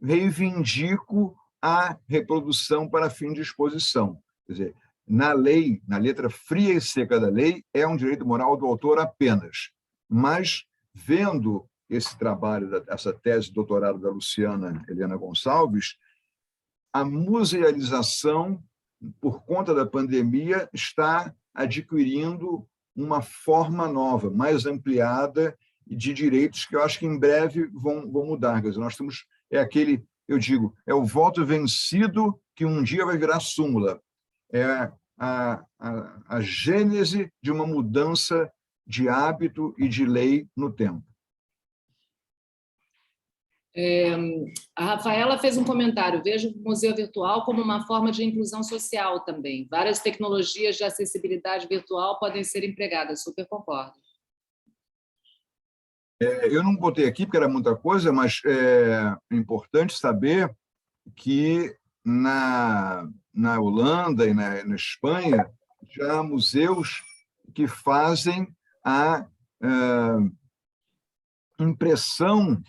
reivindico a reprodução para fim de exposição. Quer dizer, na lei, na letra fria e seca da lei, é um direito moral do autor apenas. Mas, vendo esse trabalho, essa tese de doutorado da Luciana Helena Gonçalves, a musealização, por conta da pandemia, está adquirindo uma forma nova, mais ampliada de direitos que eu acho que em breve vão mudar. Quer dizer, nós temos, eu digo, é o voto vencido que um dia vai virar súmula. É a gênese de uma mudança de hábito e de lei no tempo. A Rafaela fez um comentário: vejo o museu virtual como uma forma de inclusão social também. Várias tecnologias de acessibilidade virtual podem ser empregadas. Super concordo. Eu não botei aqui porque era muita coisa, mas é importante saber que na Holanda e na Espanha já há museus que fazem a impressão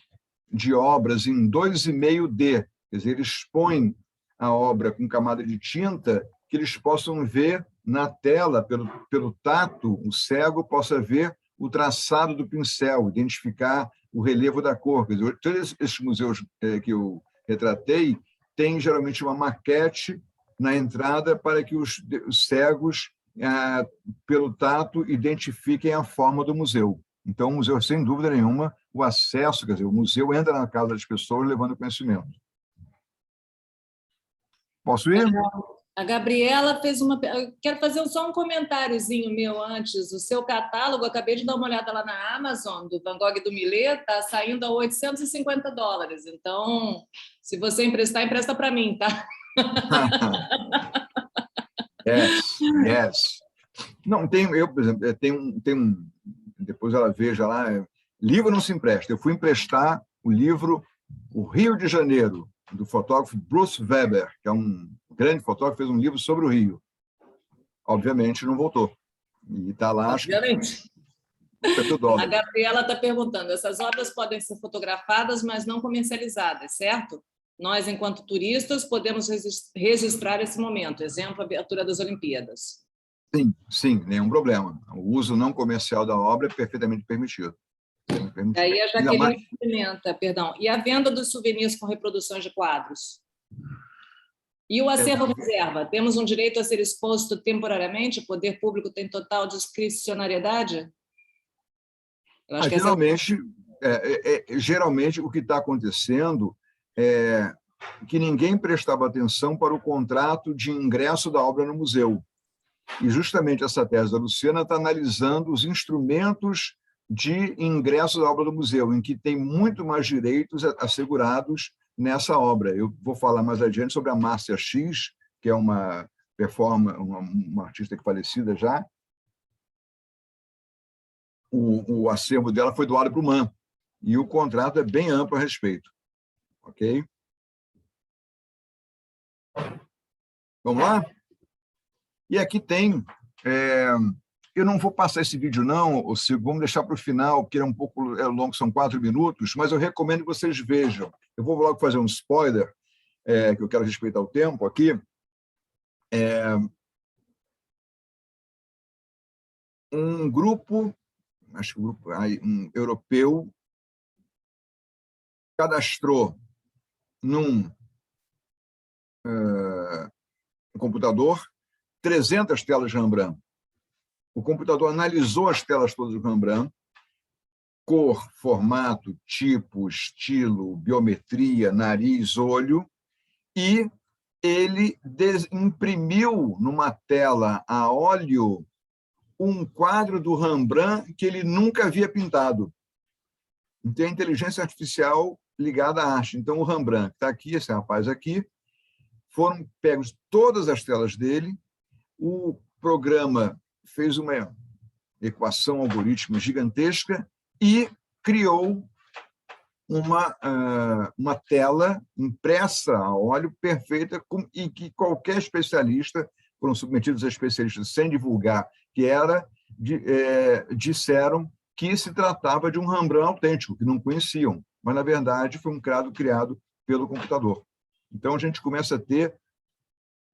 de obras em 2,5D, quer dizer, eles expõem a obra com camada de tinta que eles possam ver na tela, pelo tato, o cego possa ver o traçado do pincel, identificar o relevo da cor. Quer dizer, todos esses museus que eu retratei têm geralmente uma maquete na entrada para que os cegos, pelo tato, identifiquem a forma do museu. Então, o museu, sem dúvida nenhuma, o acesso, quer dizer, o museu entra na casa das pessoas levando conhecimento. Posso ir? A Gabriela fez uma... Eu quero fazer só um comentáriozinho meu antes. O seu catálogo, eu acabei de dar uma olhada lá na Amazon, do Van Gogh e do Millet, está saindo a $850. Então, se você emprestar, empresta para mim, tá? Yes. Não, eu, por exemplo, tem depois ela veja lá, livro não se empresta. Eu fui emprestar o livro O Rio de Janeiro, do fotógrafo Bruce Weber, que é um grande fotógrafo, fez um livro sobre o Rio. Obviamente não voltou. E está lá, obviamente. $50. A Gabriela está perguntando: essas obras podem ser fotografadas, mas não comercializadas, certo? Nós, enquanto turistas, podemos registrar esse momento. Exemplo, a abertura das Olimpíadas. Sim, nenhum problema. O uso não comercial da obra é perfeitamente permitido. Aí a Jaqueline comenta, perdão. E a venda dos souvenirs com reproduções de quadros? E o acervo reserva? Temos um direito a ser exposto temporariamente? O poder público tem total discricionariedade? Eu acho que geralmente, o que está acontecendo é que ninguém prestava atenção para o contrato de ingresso da obra no museu. E justamente essa tese da Luciana está analisando os instrumentos de ingresso da obra do museu, em que tem muito mais direitos assegurados nessa obra. Eu vou falar mais adiante sobre a Márcia X, que é uma performer, uma artista que falecida já. O acervo dela foi doado para o MAN, e o contrato é bem amplo a respeito. Ok? Vamos lá? E aqui tem... eu não vou passar esse vídeo, não, vamos deixar para o final, porque é um pouco longo, são 4 minutos, mas eu recomendo que vocês vejam. Eu vou logo fazer um spoiler, que eu quero respeitar o tempo aqui. Um grupo, acho que um europeu, cadastrou num computador 300 telas de Rembrandt. O computador analisou as telas todas do Rembrandt, cor, formato, tipo, estilo, biometria, nariz, olho, e ele imprimiu numa tela a óleo um quadro do Rembrandt que ele nunca havia pintado. Então, a inteligência artificial ligada à arte. Então, o Rembrandt, que está aqui, esse rapaz aqui, foram pegos todas as telas dele, o programa fez uma equação algorítmica gigantesca e criou uma tela impressa a óleo perfeita e que qualquer especialista, foram submetidos a especialistas sem divulgar que era, disseram que se tratava de um Rembrandt autêntico, que não conheciam, mas, na verdade, foi um quadro criado pelo computador. Então, a gente começa a ter,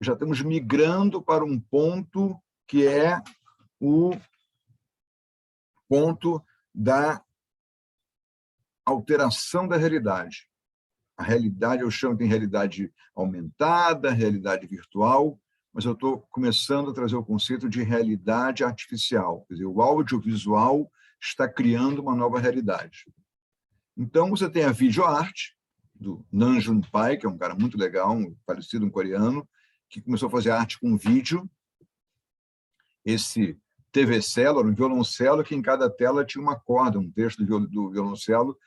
já estamos migrando para um ponto que é o ponto da alteração da realidade. A realidade, eu chamo de realidade aumentada, realidade virtual, mas eu estou começando a trazer o conceito de realidade artificial. Quer dizer, o audiovisual está criando uma nova realidade. Então, você tem a videoarte, do Nam June Paik, que é um cara muito legal, um falecido, um coreano, que começou a fazer arte com vídeo. Esse TV-celo era um violoncelo que em cada tela tinha uma corda, um texto do violoncelo.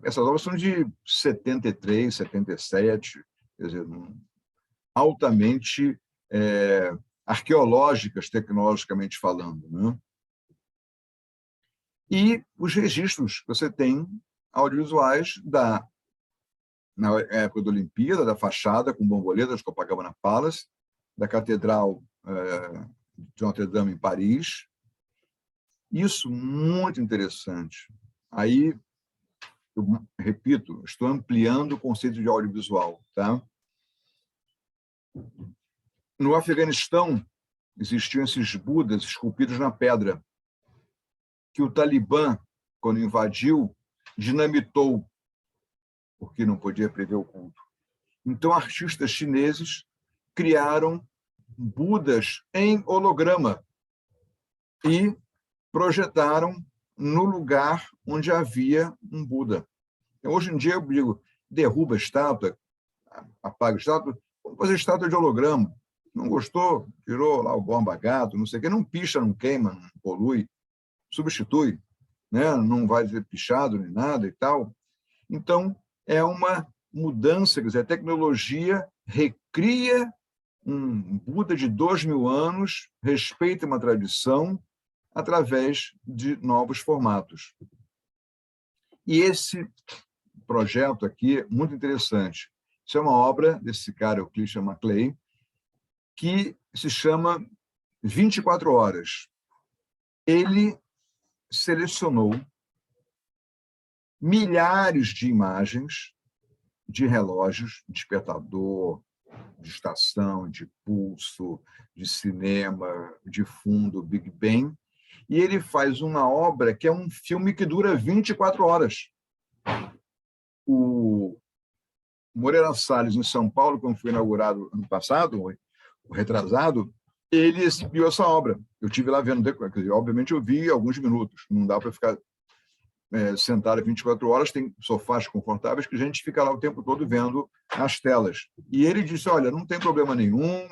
Essas obras são de 73, 77, quer dizer, altamente arqueológicas, tecnologicamente falando, né? E os registros que você tem audiovisuais na época da Olimpíada, da fachada com borboletas, Copacabana Palace, da Catedral de Notre Dame em Paris. Isso muito interessante. Aí, eu repito, estou ampliando o conceito de audiovisual, tá? No Afeganistão, existiam esses budas esculpidos na pedra, que o Talibã, quando invadiu, dinamitou, porque não podia prever o culto. Então, artistas chineses criaram budas em holograma e projetaram no lugar onde havia um Buda. Então, hoje em dia, eu digo, derruba a estátua, apaga a estátua, vamos fazer estátua de holograma. Não gostou? Tirou lá o bomba-gato, não sei o quê, não picha, não queima, não polui, substitui, né? Não vai ser pichado nem nada e tal. Então, é uma mudança, quer dizer, a tecnologia recria um Buda de 2000 anos, respeita uma tradição através de novos formatos. E esse projeto aqui é muito interessante. Isso é uma obra desse cara, o Christian McClay, que se chama 24 Horas. Ele selecionou milhares de imagens de relógios, despertador, de estação, de pulso, de cinema, de fundo, Big Bang, e ele faz uma obra que é um filme que dura 24 horas. O Moreira Salles, em São Paulo, quando foi inaugurado ano passado, o retrasado, ele exibiu essa obra. Eu estive lá vendo, obviamente eu vi alguns minutos, não dá para ficar sentado 24 horas, tem sofás confortáveis que a gente fica lá o tempo todo vendo as telas. E ele disse, olha, não tem problema nenhum,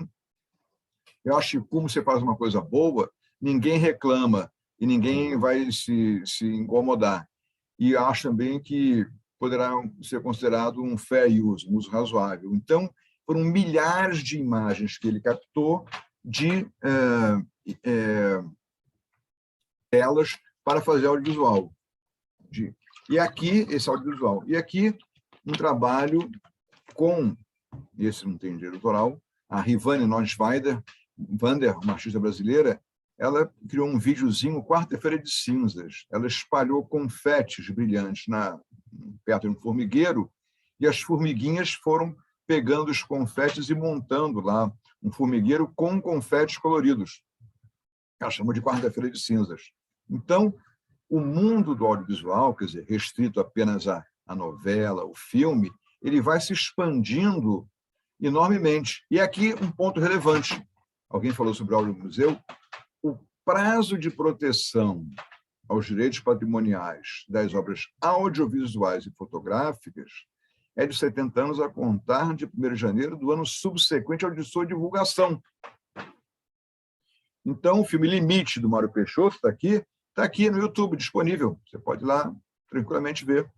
eu acho que como você faz uma coisa boa, ninguém reclama e ninguém vai se incomodar. E acho também que poderá ser considerado um fair use, um uso razoável. Então, foram milhares de imagens que ele captou de telas para fazer audiovisual. E aqui, esse audiovisual. E aqui, um trabalho com, esse não tem direito autoral, a Rivane Neuschwander, uma artista brasileira, ela criou um videozinho, Quarta-feira de Cinzas. Ela espalhou confetes brilhantes perto de um formigueiro, e as formiguinhas foram pegando os confetes e montando lá um formigueiro com confetes coloridos. Ela chamou de Quarta-feira de Cinzas. Então, o mundo do audiovisual, quer dizer, restrito apenas à novela, o filme, ele vai se expandindo enormemente. E aqui um ponto relevante. Alguém falou sobre o audiomuseu. O prazo de proteção aos direitos patrimoniais das obras audiovisuais e fotográficas é de 70 anos a contar de 1º de janeiro do ano subsequente ao de sua divulgação. Então, o filme Limite, do Mário Peixoto, está aqui no YouTube, disponível. Você pode ir lá tranquilamente ver.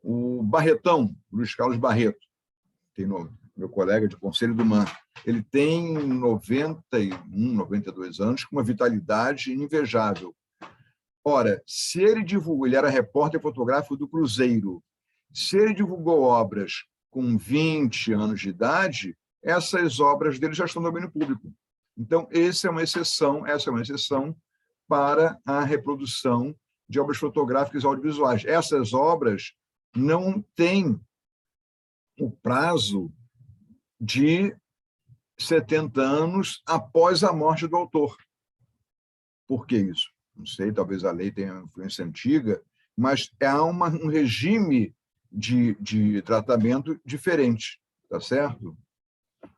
O Barretão, Luiz Carlos Barreto, meu colega de Conselho do MAN, ele tem 91, 92 anos, com uma vitalidade invejável. Ora, se ele divulgou, ele era repórter fotográfico do Cruzeiro, se ele divulgou obras com 20 anos de idade, essas obras dele já estão no domínio público. Então, essa é uma exceção para a reprodução de obras fotográficas e audiovisuais. Essas obras não têm o prazo de 70 anos após a morte do autor. Por que isso? Não sei, talvez a lei tenha uma influência antiga, mas há um regime de tratamento diferente, tá certo?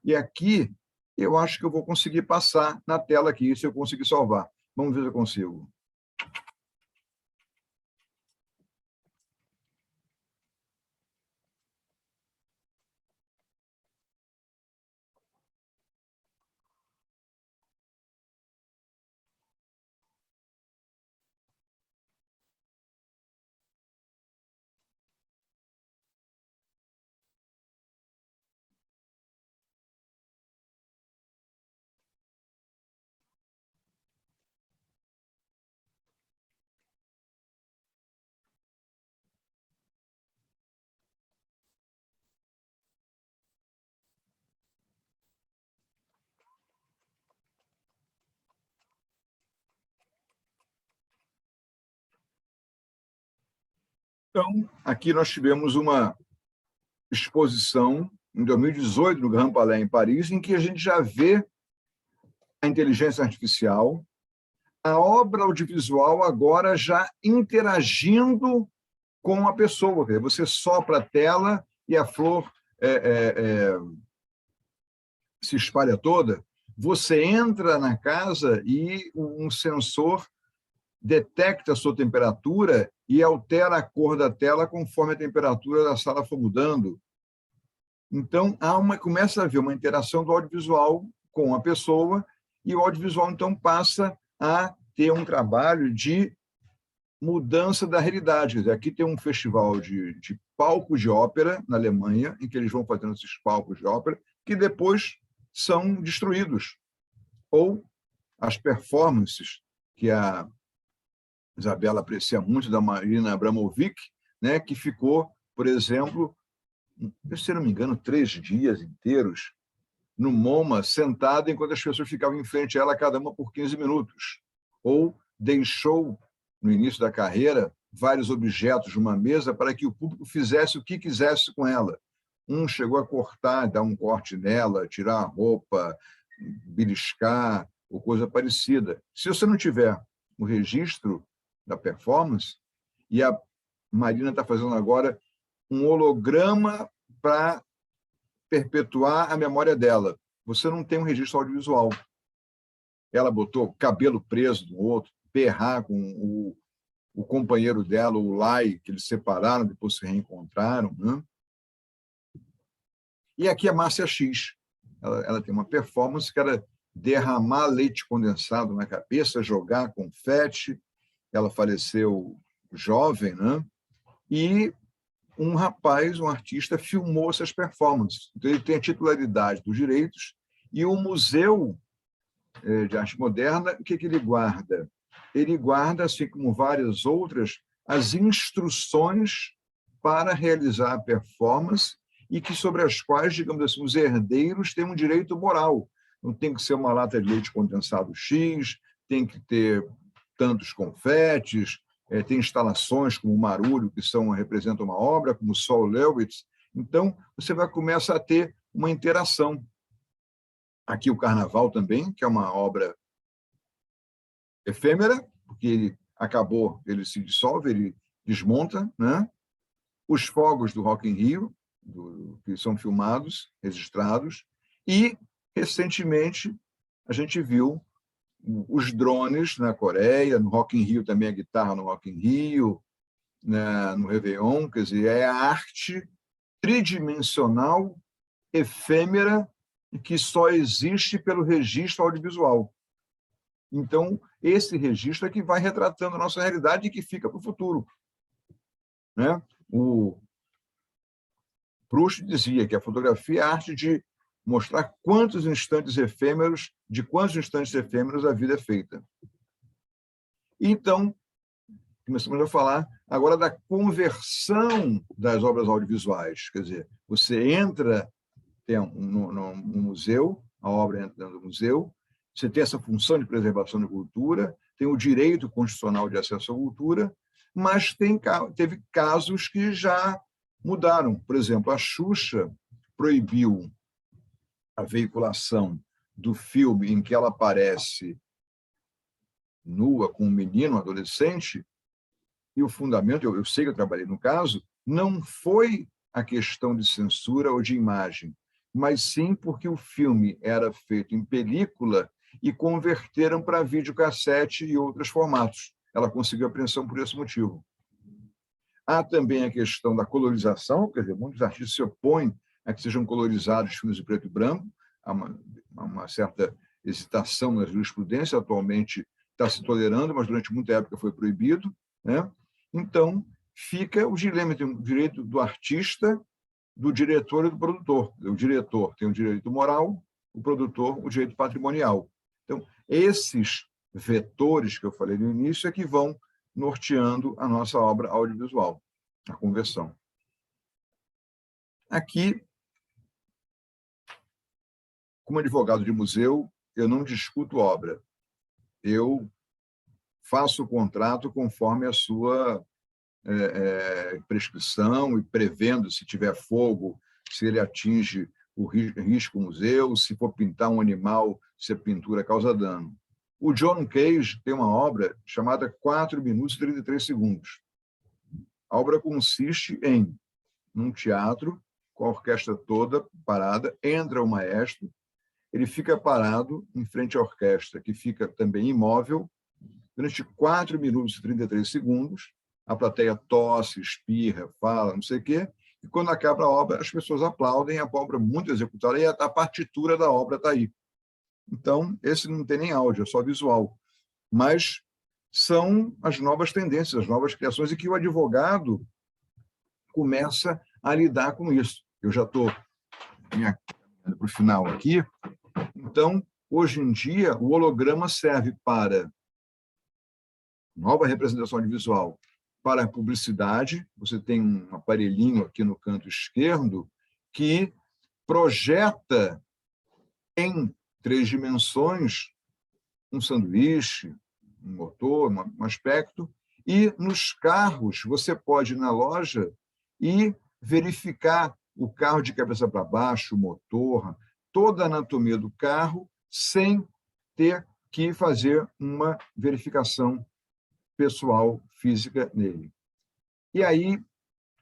E aqui, eu acho que eu vou conseguir passar na tela aqui, se eu conseguir salvar. Vamos ver se eu consigo. Então, aqui nós tivemos uma exposição em 2018 no Grand Palais, em Paris, em que a gente já vê a inteligência artificial, a obra audiovisual agora já interagindo com a pessoa. Você sopra a tela e a flor se espalha toda. Você entra na casa e um sensor detecta a sua temperatura e altera a cor da tela conforme a temperatura da sala for mudando. Então, começa a haver uma interação do audiovisual com a pessoa, e o audiovisual, então, passa a ter um trabalho de mudança da realidade. Quer dizer, aqui tem um festival de palcos de ópera na Alemanha, em que eles vão fazendo esses palcos de ópera, que depois são destruídos. Ou as performances, que a Isabela aprecia muito, da Marina Abramovic, né, que ficou, por exemplo, se não me engano, 3 dias inteiros no MoMA, sentada, enquanto as pessoas ficavam em frente a ela, cada uma por 15 minutos. Ou deixou, no início da carreira, vários objetos numa mesa para que o público fizesse o que quisesse com ela. Um chegou a cortar, dar um corte nela, tirar a roupa, beliscar, ou coisa parecida. Se você não tiver o registro da performance, e a Marina está fazendo agora um holograma para perpetuar a memória dela. Você não tem um registro audiovisual. Ela botou cabelo preso no outro, berrar com o companheiro dela, o Lai, que eles separaram, depois se reencontraram. Né? E aqui a Márcia X. Ela tem uma performance que era derramar leite condensado na cabeça, jogar confete. Ela faleceu jovem, né? E um rapaz, um artista, filmou essas performances. Então, ele tem a titularidade dos direitos, e o Museu de Arte Moderna, o que ele guarda? Ele guarda, assim como várias outras, as instruções para realizar a performance, e que sobre as quais, digamos assim, os herdeiros têm um direito moral. Não tem que ser uma lata de leite condensado X, tem que ter tantos confetes, tem instalações como o Marulho, que representam uma obra, como o Sol Lewis. Então, você vai começar a ter uma interação. Aqui o Carnaval também, que é uma obra efêmera, porque ele acabou, ele se dissolve, ele desmonta, né? Os fogos do Rock in Rio, que são filmados, registrados, e, recentemente, a gente viu os drones na Coreia, no Rock in Rio também, a guitarra no Rock in Rio, né, no Réveillon. Quer dizer, é a arte tridimensional, efêmera, que só existe pelo registro audiovisual. Então, esse registro é que vai retratando a nossa realidade e que fica para o futuro. Né? O Proust dizia que a fotografia é a arte de mostrar de quantos instantes efêmeros a vida é feita. Então, começamos a falar agora da conversão das obras audiovisuais. Quer dizer, você entra no museu, a obra entra dentro do museu, você tem essa função de preservação da cultura, tem o direito constitucional de acesso à cultura, mas teve casos que já mudaram. Por exemplo, a Xuxa proibiu a veiculação do filme em que ela aparece nua com um menino, um adolescente, e o fundamento, eu sei que eu trabalhei no caso, não foi a questão de censura ou de imagem, mas sim porque o filme era feito em película e converteram para videocassete e outros formatos. Ela conseguiu apreensão por esse motivo. Há também a questão da colorização, quer dizer, muitos artistas se opõem a que sejam colorizados filmes de preto e branco, há uma certa hesitação na jurisprudência, atualmente está se tolerando, mas durante muita época foi proibido, né? Então, fica o dilema, tem o direito do artista, do diretor e do produtor. O diretor tem o direito moral, o produtor o direito patrimonial. Então, esses vetores que eu falei no início é que vão norteando a nossa obra audiovisual, a conversão. Aqui, como advogado de museu, eu não discuto obra. Eu faço o contrato conforme a sua prescrição e prevendo se tiver fogo, se ele atinge o risco museu, se for pintar um animal, se a pintura causa dano. O John Cage tem uma obra chamada 4 minutos e 33 segundos. A obra consiste em, num teatro, com a orquestra toda parada, entra o maestro, ele fica parado em frente à orquestra, que fica também imóvel, durante 4 minutos e 33 segundos, a plateia tosse, espirra, fala, não sei o quê, e quando acaba a obra, as pessoas aplaudem, a obra muito executada, e a partitura da obra está aí. Então, esse não tem nem áudio, é só visual. Mas são as novas tendências, as novas criações, e que o advogado começa a lidar com isso. Eu já estou para o final aqui. Então, hoje em dia, o holograma serve para nova representação audiovisual, para a publicidade. Você tem um aparelhinho aqui no canto esquerdo que projeta em 3 dimensões um sanduíche, um motor, um aspecto, e nos carros você pode ir na loja e verificar o carro de cabeça para baixo, o motor, toda a anatomia do carro, sem ter que fazer uma verificação pessoal, física nele. E aí,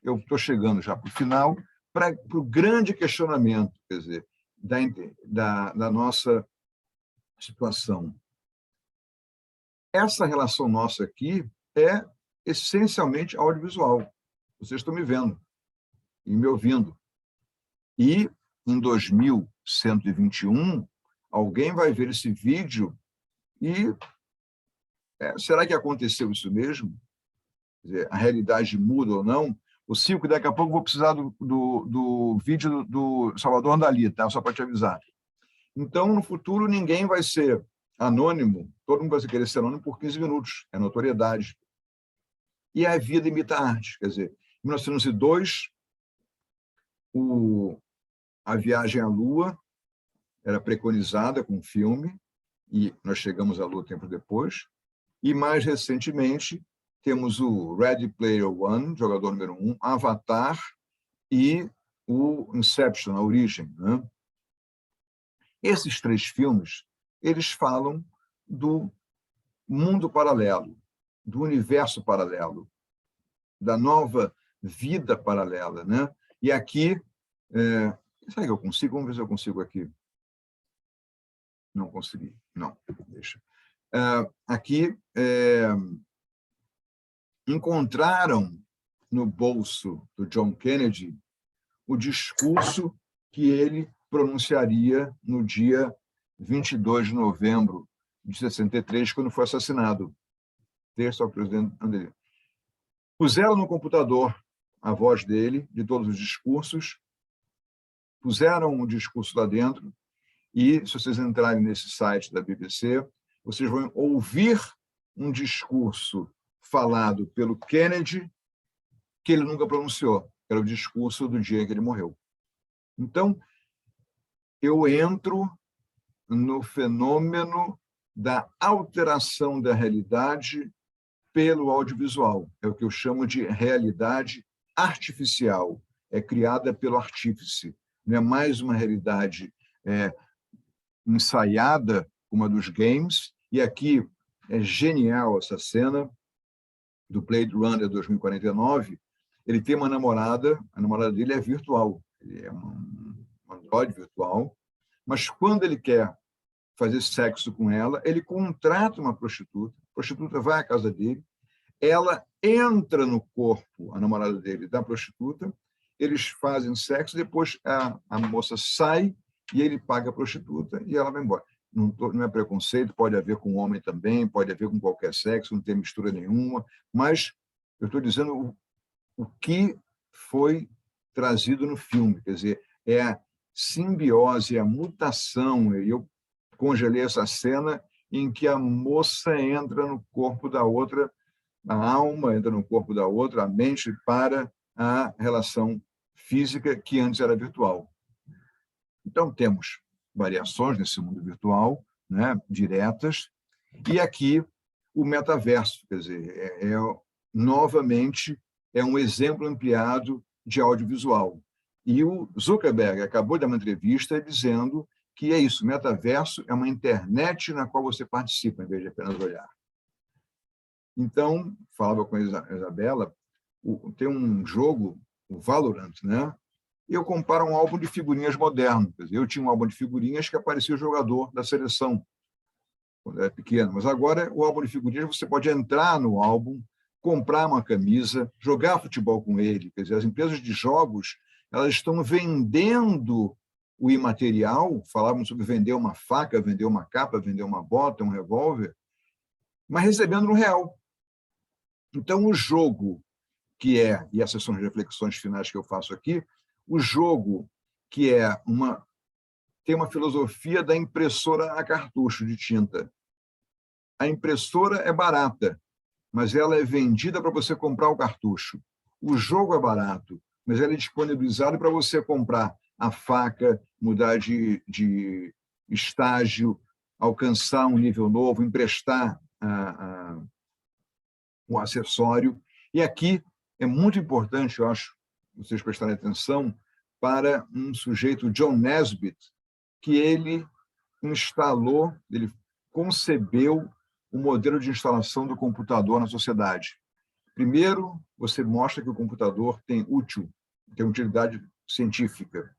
eu estou chegando já para o final, para o grande questionamento, quer dizer, da nossa situação. Essa relação nossa aqui é essencialmente audiovisual. Vocês estão me vendo e me ouvindo. E, em 2121, alguém vai ver esse vídeo e será que aconteceu isso mesmo? Quer dizer, a realidade muda ou não? O Silco, daqui a pouco vou precisar do vídeo do Salvador Andali, tá? Só para te avisar. Então, no futuro, ninguém vai ser anônimo, todo mundo vai querer ser anônimo por 15 minutos, é notoriedade. E a vida imita a arte. Quer dizer, em 1902, a viagem à Lua era preconizada com um filme, e nós chegamos à Lua tempo depois. E, mais recentemente, temos o Ready Player One, jogador número 1, Avatar e o Inception, A Origem. Né? Esses 3 filmes, eles falam do mundo paralelo, do universo paralelo, da nova vida paralela. Né? E aqui, será que eu consigo? Vamos ver se eu consigo aqui. Não consegui. Não, deixa. Aqui, encontraram no bolso do John Kennedy o discurso que ele pronunciaria no dia 22 de novembro de 63, quando foi assassinado. Texto ao presidente André. Puseram no computador a voz dele, de todos os discursos, puseram o discurso lá dentro, e, se vocês entrarem nesse site da BBC, vocês vão ouvir um discurso falado pelo Kennedy que ele nunca pronunciou. Era o discurso do dia em que ele morreu. Então, eu entro no fenômeno da alteração da realidade pelo audiovisual. É o que eu chamo de realidade artificial. É criada pelo artífice. Não é mais uma realidade ensaiada, como a dos games. E aqui é genial essa cena do Blade Runner 2049. Ele tem uma namorada, a namorada dele é virtual. Ele é um androide virtual. Mas quando ele quer fazer sexo com ela, ele contrata uma prostituta, a prostituta vai à casa dele, ela entra no corpo, a namorada dele, da prostituta, eles fazem sexo, depois a moça sai e ele paga a prostituta e ela vai embora. Não é preconceito, pode haver com homem também, pode haver com qualquer sexo, não tem mistura nenhuma, mas eu estou dizendo o que foi trazido no filme, quer dizer, é a simbiose, a mutação. Eu congelei essa cena em que a moça entra no corpo da outra, a alma entra no corpo da outra, a mente para a relação física que antes era virtual. Então, temos variações nesse mundo virtual, né, diretas, e aqui o metaverso, quer dizer, novamente, é um exemplo ampliado de audiovisual. E o Zuckerberg acabou de dar uma entrevista dizendo que é isso, metaverso é uma internet na qual você participa, em vez de apenas olhar. Então, falava com a Isabela, tem um jogo, o Valorant, né? E eu comparo um álbum de figurinhas moderno. Quer dizer, eu tinha um álbum de figurinhas que aparecia o jogador da seleção, quando era pequeno, mas agora o álbum de figurinhas você pode entrar no álbum, comprar uma camisa, jogar futebol com ele. Quer dizer, as empresas de jogos elas estão vendendo o imaterial, falávamos sobre vender uma faca, vender uma capa, vender uma bota, um revólver, mas recebendo no real. Então, o jogo que é, e essas são as reflexões finais que eu faço aqui, o jogo que tem uma filosofia da impressora a cartucho de tinta. A impressora é barata, mas ela é vendida para você comprar o cartucho. O jogo é barato, mas ele é disponibilizado para você comprar a faca, mudar de estágio, alcançar um nível novo, emprestar um acessório. E aqui é muito importante, eu acho, vocês prestarem atenção, para um sujeito, John Nesbitt, que ele concebeu o modelo de instalação do computador na sociedade. Primeiro, você mostra que o computador tem utilidade científica.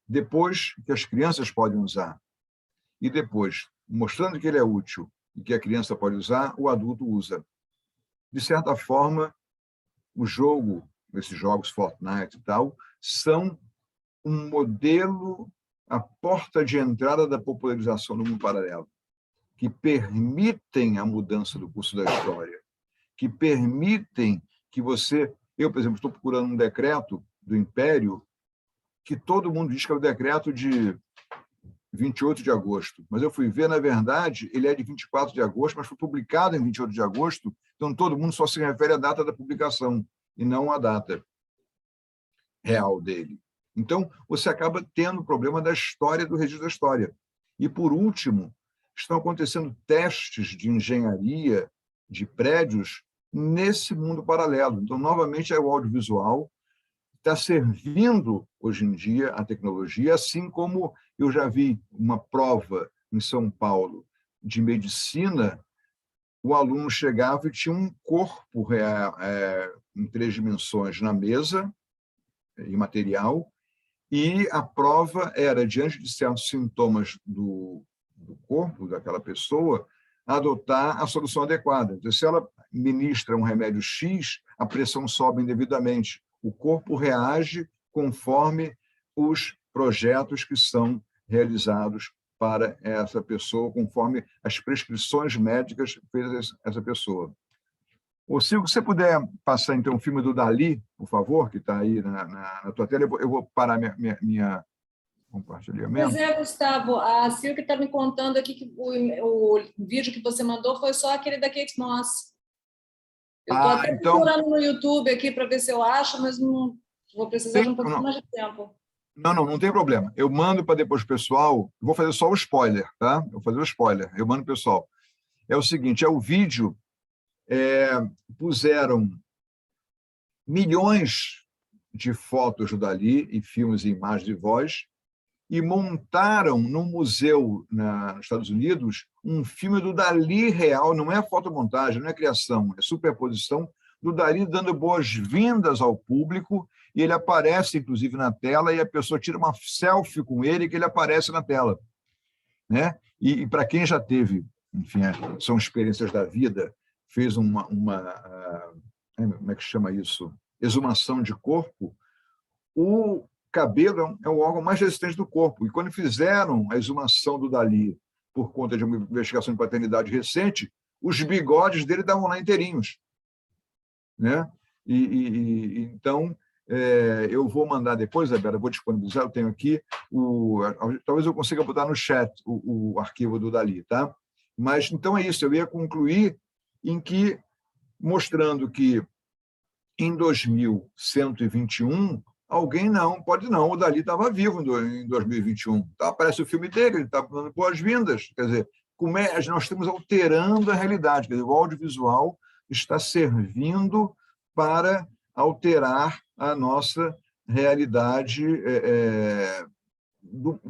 Depois, que as crianças podem usar. E depois, mostrando que ele é útil e que a criança pode usar, o adulto usa. De certa forma, esses jogos Fortnite e tal, são um modelo, a porta de entrada da popularização do mundo paralelo, que permitem a mudança do curso da história, que permitem que você... Eu, por exemplo, estou procurando um decreto do Império que todo mundo diz que é o decreto de 28 de agosto, mas eu fui ver, na verdade, ele é de 24 de agosto, mas foi publicado em 28 de agosto, então todo mundo só se refere à data da publicação e não à data real dele. Então, você acaba tendo o problema da história, do registro da história. E, por último, estão acontecendo testes de engenharia de prédios nesse mundo paralelo. Então, novamente, é o audiovisual está servindo, hoje em dia, a tecnologia, assim como eu já vi uma prova em São Paulo de medicina, o aluno chegava e tinha um corpo em 3 dimensões na mesa, imaterial, e a prova era, diante de certos sintomas do corpo daquela pessoa, adotar a solução adequada. Então, se ela ministra um remédio X, a pressão sobe indevidamente. O corpo reage conforme os projetos que são realizados para essa pessoa, conforme as prescrições médicas fez essa pessoa. Ô, Silvio, se você puder passar, então, o filme do Dalí, por favor, que está aí na tua tela, eu vou parar minha compartilhamento. Pois é, Gustavo, a Silvia está me contando aqui que o vídeo que você mandou foi só aquele da Kate Moss. Eu estou até procurando no YouTube aqui para ver se eu acho, mas não vou precisar de um pouquinho mais de tempo. Não tem problema. Eu mando para depois o pessoal, vou fazer só o spoiler, tá? Eu vou fazer o spoiler, eu mando para o pessoal. É o seguinte, o vídeo, puseram milhões de fotos do Dalí, e filmes, e imagens e voz, e montaram no museu nos Estados Unidos um filme do Dalí real, não é fotomontagem, não é criação, é superposição do Dalí dando boas-vindas ao público, e ele aparece, inclusive, na tela, e a pessoa tira uma selfie com ele, que ele aparece na tela. Né? E para quem já teve, enfim, são experiências da vida, fez como é que chama isso? Exumação de corpo, o cabelo é o órgão mais resistente do corpo. E quando fizeram a exumação do Dalí, por conta de uma investigação de paternidade recente, os bigodes dele estavam lá inteirinhos. Né? Então, eu vou mandar depois, Isabela, vou disponibilizar, eu tenho aqui, talvez eu consiga botar no chat o arquivo do Dalí. Tá? Mas, então, é isso, eu ia concluir mostrando que, em 2121, alguém pode não, o Dalí estava vivo em 2021. Então, aparece o filme dele, ele está dando boas-vindas. Quer dizer, nós estamos alterando a realidade. Quer dizer, o audiovisual está servindo para alterar a nossa realidade,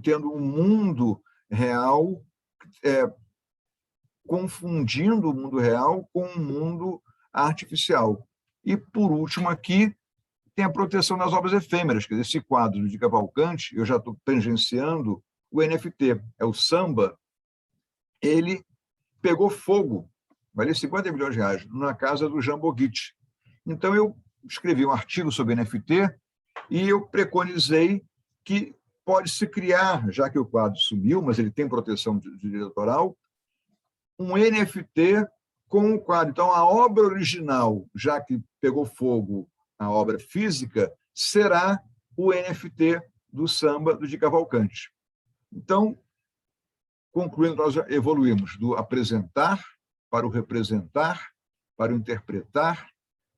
tendo um mundo real, confundindo o mundo real com o mundo artificial. E, por último, aqui, tem a proteção das obras efêmeras. Quer dizer, esse quadro de Cavalcante, eu já estou tangenciando o NFT, é o samba, ele pegou fogo, valia 50 milhões de reais, na casa do Jean Boguit. Então, eu escrevi um artigo sobre NFT e eu preconizei que pode-se criar, já que o quadro sumiu, mas ele tem proteção de direito autoral, um NFT com o quadro. Então, a obra original, já que pegou fogo a obra física, será o NFT do samba do Di Cavalcante. Então, concluindo, nós evoluímos do apresentar para o representar, para o interpretar,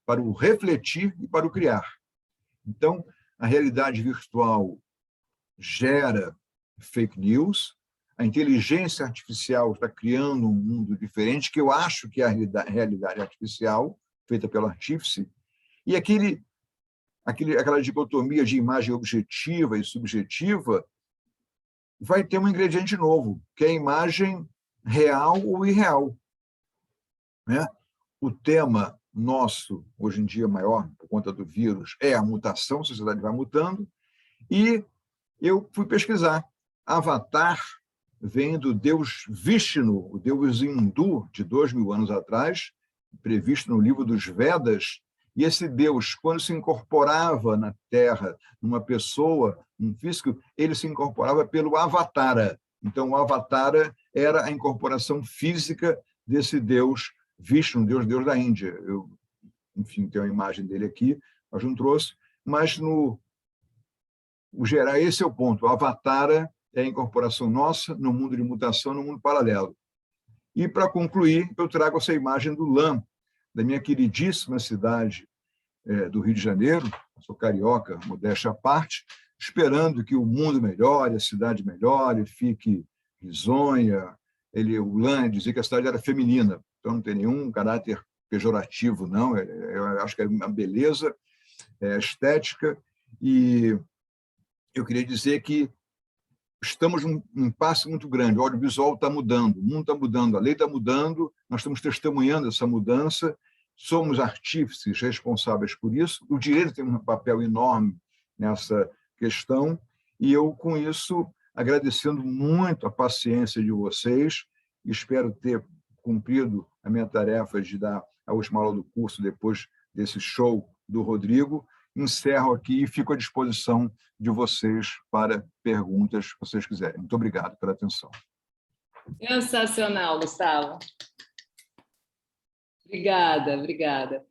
para o refletir e para o criar. Então, a realidade virtual gera fake news, a inteligência artificial está criando um mundo diferente, que eu acho que é a realidade artificial, feita pelo artífice, e aquela dicotomia de imagem objetiva e subjetiva vai ter um ingrediente novo, que é a imagem real ou irreal. Né? O tema nosso, hoje em dia maior, por conta do vírus, é a mutação, a sociedade vai mutando, e eu fui pesquisar. Avatar vem do deus Vishnu, o deus hindu de 2000 anos atrás, previsto no livro dos Vedas, e esse Deus, quando se incorporava na Terra, numa pessoa, num físico, ele se incorporava pelo avatara. Então, o avatara era a incorporação física desse Deus Vishnu, Deus da Índia. Eu, enfim, tenho a imagem dele aqui, mas não trouxe. Mas, o geral, esse é o ponto. O avatara é a incorporação nossa no mundo de mutação, no mundo paralelo. E, para concluir, eu trago essa imagem do LAM, da minha queridíssima cidade do Rio de Janeiro, sou carioca, modéstia à parte, esperando que o mundo melhore, a cidade melhore, fique risonha. O LAM dizia que a cidade era feminina, então não tem nenhum caráter pejorativo, não. Eu acho que é uma beleza estética, e eu queria dizer que estamos num impasse muito grande, o audiovisual está mudando, o mundo está mudando, a lei está mudando, nós estamos testemunhando essa mudança, somos artífices responsáveis por isso, o direito tem um papel enorme nessa questão, e eu, com isso, agradecendo muito a paciência de vocês, espero ter cumprido a minha tarefa de dar a última aula do curso depois desse show do Rodrigo, encerro aqui e fico à disposição de vocês para perguntas que vocês quiserem. Muito obrigado pela atenção. Sensacional, Gustavo. Obrigada, obrigada.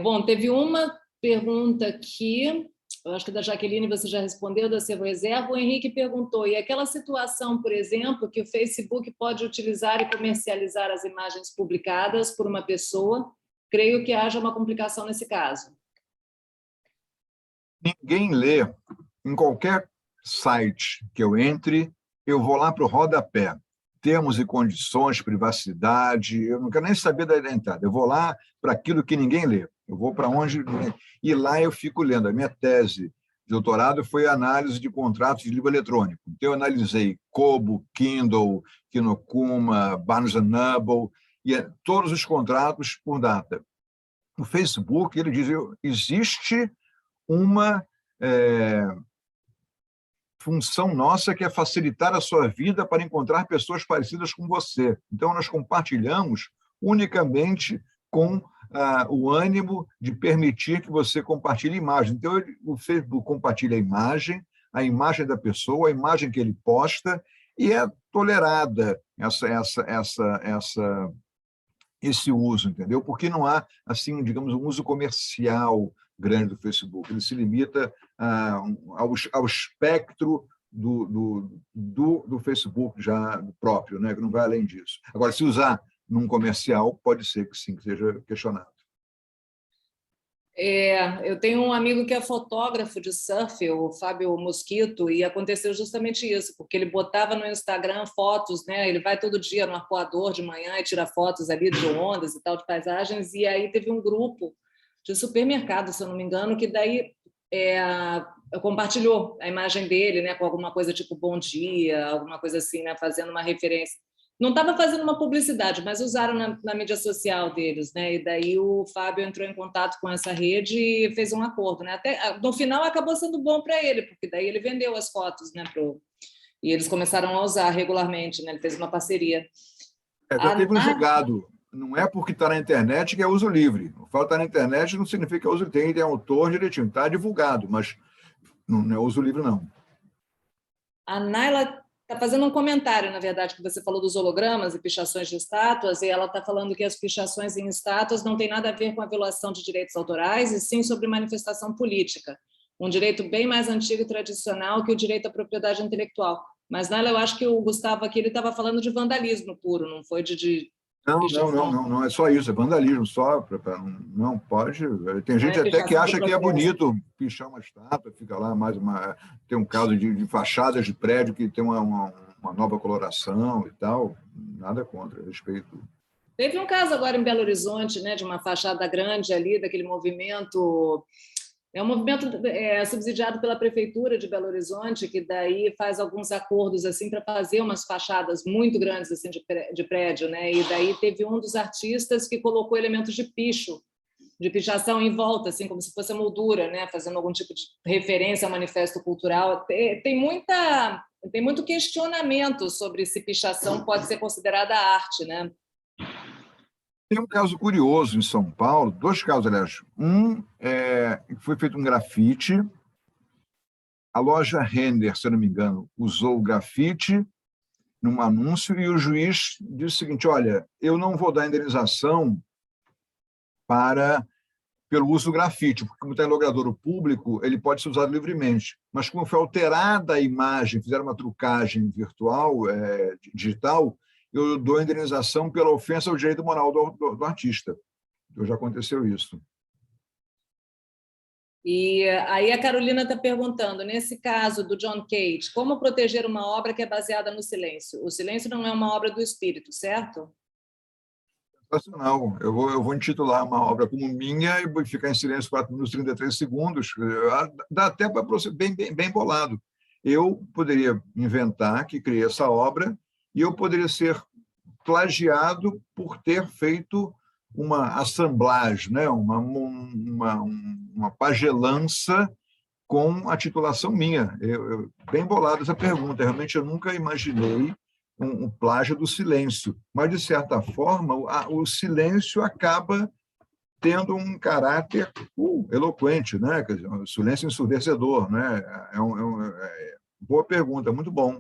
Bom, teve uma pergunta aqui, eu acho que da Jaqueline você já respondeu, da Acervo Reserva. O Henrique perguntou, e aquela situação, por exemplo, que o Facebook pode utilizar e comercializar as imagens publicadas por uma pessoa, creio que haja uma complicação nesse caso. Ninguém lê. Em qualquer site que eu entre, eu vou lá para o rodapé. Termos e condições, privacidade, eu não quero nem saber da entrada. Eu vou lá para aquilo que ninguém lê. Eu vou para onde... E lá eu fico lendo. A minha tese de doutorado foi análise de contratos de livro eletrônico. Então, eu analisei Kobo, Kindle, Kinokuma, Barnes & Noble, e todos os contratos por data. O Facebook, ele diz, existe uma função nossa que é facilitar a sua vida para encontrar pessoas parecidas com você. Então, nós compartilhamos unicamente com o ânimo de permitir que você compartilhe imagem. Então, o Facebook compartilha a imagem da pessoa, a imagem que ele posta, e é tolerada esse uso, entendeu? Porque não há, assim, digamos, um uso comercial grande do Facebook. Ele se limita ao espectro do Facebook já próprio, né? Que não vai além disso. Agora, se usar num comercial, pode ser que sim, que seja questionado. Eu tenho um amigo que é fotógrafo de surf, o Fábio Mosquito, e aconteceu justamente isso, porque ele botava no Instagram fotos, né? Ele vai todo dia no arpoador de manhã e tira fotos ali de ondas e tal, de paisagens, e aí teve um grupo de supermercado, se eu não me engano, que daí compartilhou a imagem dele, né, com alguma coisa tipo bom dia, alguma coisa assim, né, fazendo uma referência. Não estava fazendo uma publicidade, mas usaram na mídia social deles, né? E daí o Fábio entrou em contato com essa rede e fez um acordo, né? Até no final acabou sendo bom para ele, porque daí ele vendeu as fotos, né, e eles começaram a usar regularmente, né? Ele fez uma parceria. Já teve um julgado. Não é porque está na internet que é uso livre. O fato de estar na internet não significa que é uso livre. Tem autor direitinho, está divulgado, mas não é uso livre, não. A Naila está fazendo um comentário, na verdade, que você falou dos hologramas e pichações de estátuas, e ela está falando que as pichações em estátuas não tem nada a ver com a violação de direitos autorais, e sim sobre manifestação política, um direito bem mais antigo e tradicional que o direito à propriedade intelectual. Mas, Naila, eu acho que o Gustavo aqui estava falando de vandalismo puro, não foi de Não, é só isso, é vandalismo, só. Não pode. Tem gente até que acha que é bonito pichar uma estátua, fica lá mais uma. Tem um caso de fachadas de prédio que tem uma nova coloração e tal. Nada contra, respeito. Teve um caso agora em Belo Horizonte, né, de uma fachada grande ali, daquele movimento. É um movimento subsidiado pela Prefeitura de Belo Horizonte, que daí faz alguns acordos assim para fazer umas fachadas muito grandes assim de prédio, né? E daí teve um dos artistas que colocou elementos de pichação em volta, assim como se fosse a moldura, né? Fazendo algum tipo de referência ao manifesto cultural. Tem muito questionamento sobre se pichação pode ser considerada arte, né? Tem um caso curioso em São Paulo, dois casos, aliás. Um foi feito um grafite, a loja Renner, se eu não me engano, usou o grafite num anúncio e o juiz disse o seguinte, olha, eu não vou dar indenização pelo uso do grafite, porque como está em logradouro público, ele pode ser usado livremente. Mas como foi alterada a imagem, fizeram uma trucagem virtual, digital, eu dou indenização pela ofensa ao direito moral do artista. Então, já aconteceu isso. E aí a Carolina está perguntando, nesse caso do John Cage, como proteger uma obra que é baseada no silêncio? O silêncio não é uma obra do espírito, certo? Sensacional. Eu vou intitular uma obra como minha e ficar em silêncio 4 minutos e 33 segundos. Dá até para ser bem bolado. Eu poderia inventar que criei essa obra e eu poderia ser plagiado por ter feito uma assemblagem, né? uma pagelança com a titulação minha. Bem bolada essa pergunta. Realmente, eu nunca imaginei um plágio do silêncio, mas, de certa forma, o silêncio acaba tendo um caráter eloquente, né? Quer dizer, um silêncio ensurdecedor, né? Boa pergunta, muito bom,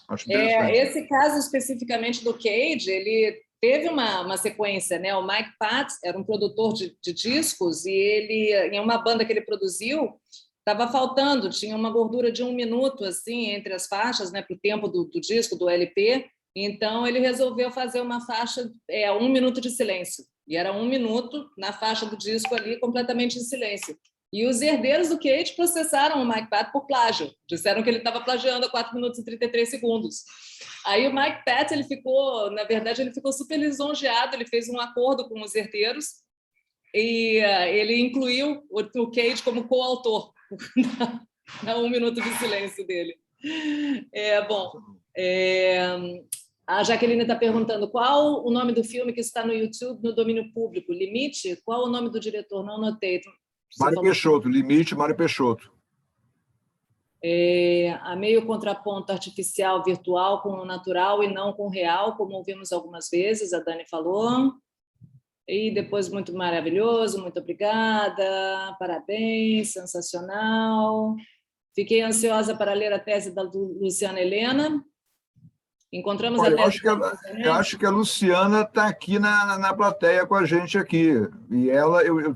acho interessante. Esse caso especificamente do Cage, ele teve uma sequência, né? O Mike Patton era um produtor de discos e ele, em uma banda que ele produziu, estava faltando, tinha uma gordura de 1 minuto assim entre as faixas, né? Para o tempo do disco, do LP. Então ele resolveu fazer uma faixa, 1 minuto de silêncio. E era 1 minuto na faixa do disco ali, completamente em silêncio. E os herdeiros do Cage processaram o Mike Patton por plágio. Disseram que ele estava plagiando a 4 minutos e 33 segundos. Aí o Mike Patton, na verdade, ele ficou super lisonjeado, ele fez um acordo com os herdeiros e ele incluiu o Cage como coautor na 1 minuto de silêncio dele. A Jaqueline está perguntando qual o nome do filme que está no YouTube, no domínio público. Limite? Qual o nome do diretor? Não anotei. Mário Peixoto, Limite, Mário Peixoto. A meio contraponto artificial, virtual com o natural e não com o real, como ouvimos algumas vezes, a Dani falou. E depois, muito maravilhoso, muito obrigada, parabéns, sensacional. Fiquei ansiosa para ler a tese da Luciana Helena. Encontramos a tese. Eu acho que a Luciana está aqui na plateia com a gente aqui. E ela, eu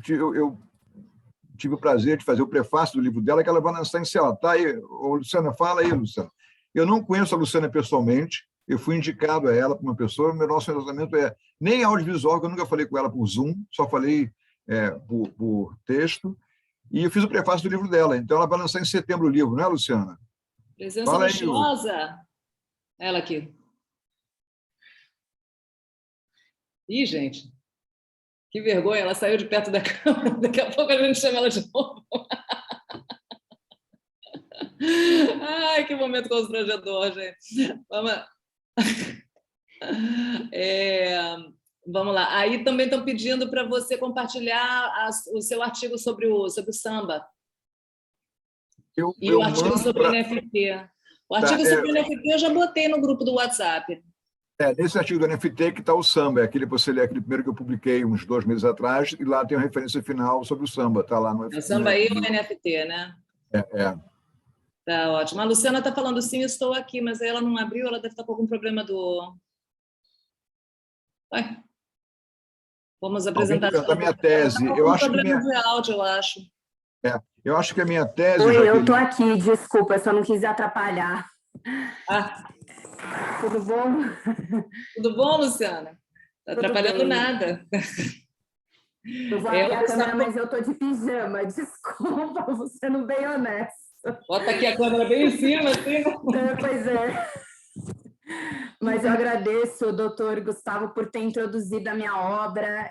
tive o prazer de fazer o prefácio do livro dela, que ela vai lançar em Ceará. Tá aí, Luciana, fala aí, Luciana. Eu não conheço a Luciana pessoalmente, eu fui indicado a ela por uma pessoa, meu nosso relacionamento nem audiovisual, que eu nunca falei com ela por Zoom, só falei por texto, e eu fiz o prefácio do livro dela. Então, ela vai lançar em setembro o livro, não é, Luciana? Presença luxuosa. Ela aqui. Ih, gente. Que vergonha, ela saiu de perto da câmera. Daqui a pouco a gente chama ela de novo. Ai, que momento constrangedor, gente. Vamos lá. Aí também estão pedindo para você compartilhar o seu artigo sobre o samba. O artigo sobre o NFT. O artigo sobre o NFT eu já botei no grupo do WhatsApp. Nesse artigo do NFT que está o samba, aquele primeiro que eu publiquei uns 2 meses atrás, e lá tem uma referência final sobre o samba, está lá no o samba e o NFT, né? Tá ótimo. A Luciana está falando sim, estou aqui, mas ela não abriu, ela deve estar com algum problema do... Vamos apresentar... A minha tese. Eu acho problema de áudio, eu acho. Eu acho que a minha tese... Oi, eu estou aqui, desculpa, eu só não quis atrapalhar. Tudo bom? Tudo bom, Luciana? Está atrapalhando nada. Eu vou abrir a câmera, mas eu estou de pijama. Desculpa, vou sendo bem honesta. Bota aqui a câmera bem em cima, assim. Pois é. Mas eu agradeço o doutor Gustavo por ter introduzido a minha obra.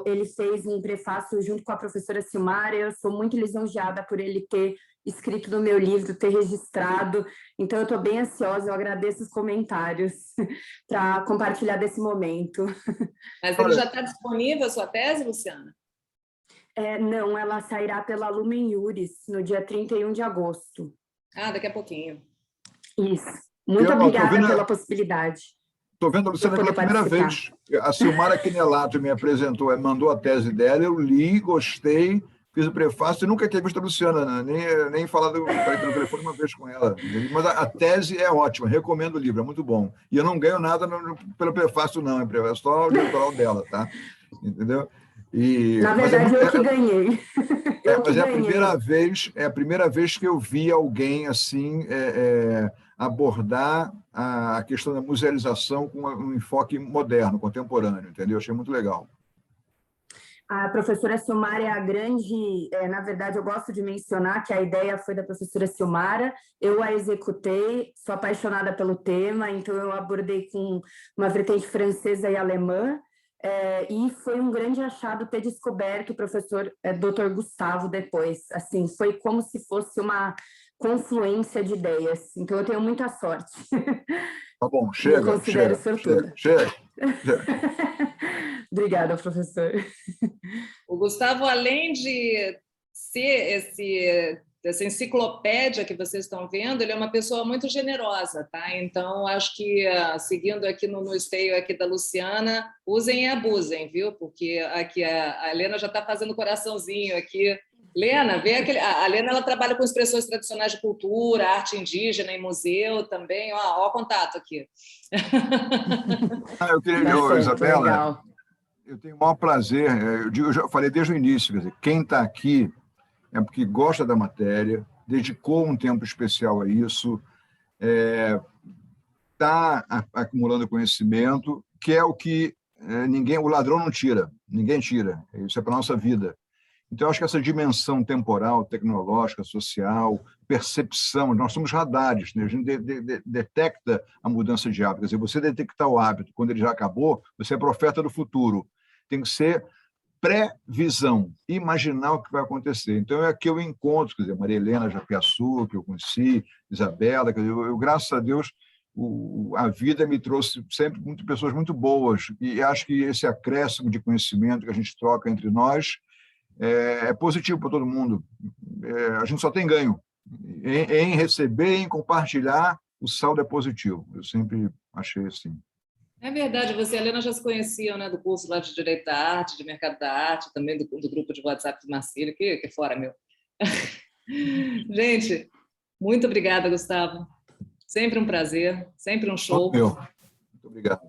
Ele fez um prefácio junto com a professora Silmara. Eu sou muito lisonjeada por ele ter escrito no meu livro, ter registrado. Então, eu estou bem ansiosa, eu agradeço os comentários para compartilhar desse momento. Mas ele já está disponível, a sua tese, Luciana? Não, ela sairá pela Lumen Iuris no dia 31 de agosto. Daqui a pouquinho. Isso. Muito obrigada pela possibilidade. Estou vendo a Luciana pela primeira vez. A Silmara Quinelato me apresentou, mandou a tese dela, eu li, gostei, fiz o prefácio e nunca tinha visto a Luciana, nem falado pelo telefone uma vez com ela. Mas a tese é ótima, recomendo o livro, é muito bom. E eu não ganho nada pelo prefácio, não, é só o editorial dela, tá? Entendeu? Na verdade, eu que ganhei. Mas é a primeira vez que eu vi alguém assim abordar a questão da musealização com um enfoque moderno, contemporâneo, entendeu? Achei muito legal. A professora Silmara é a grande... na verdade, eu gosto de mencionar que a ideia foi da professora Silmara, eu a executei, sou apaixonada pelo tema, então eu abordei com uma vertente francesa e alemã, e foi um grande achado ter descoberto o professor Dr. Gustavo depois. Assim, foi como se fosse uma confluência de ideias. Então, eu tenho muita sorte. Tá bom, chega. Me considero sortuda. Chega. Obrigada, professor. O Gustavo, além de ser esse dessa enciclopédia que vocês estão vendo, ele é uma pessoa muito generosa, tá? Então, acho que, seguindo aqui no esteio aqui da Luciana, usem e abusem, viu? Porque aqui a Helena já está fazendo coraçãozinho aqui. Lena, vê aquele... A Lena, ela trabalha com expressões tradicionais de cultura, arte indígena em museu também. Ó o contato aqui. Eu queria, Isabela, legal. Eu tenho o maior prazer, eu já falei desde o início, quer dizer, quem está aqui é porque gosta da matéria, dedicou um tempo especial a isso, está acumulando conhecimento, que é o que o ladrão não tira, ninguém tira, isso é para a nossa vida. Então, eu acho que essa dimensão temporal, tecnológica, social, percepção, nós somos radares, né? A gente detecta a mudança de hábito. Quer dizer, você detectar o hábito quando ele já acabou, você é profeta do futuro. Tem que ser previsão, imaginar o que vai acontecer. Então, é aqui eu encontro, quer dizer, Maria Helena Japiaçu, que eu conheci, Isabela, quer dizer, graças a Deus, a vida me trouxe sempre pessoas muito boas, e acho que esse acréscimo de conhecimento que a gente troca entre nós é positivo para todo mundo. A gente só tem ganho. Em receber, em compartilhar, o saldo é positivo. Eu sempre achei assim. É verdade, você e a Helena já se conheciam, né, do curso lá de Direito da Arte, de Mercado da Arte, também do grupo de WhatsApp do Marcílio, que fora, meu. Gente, muito obrigada, Gustavo. Sempre um prazer, sempre um show. Muito obrigado.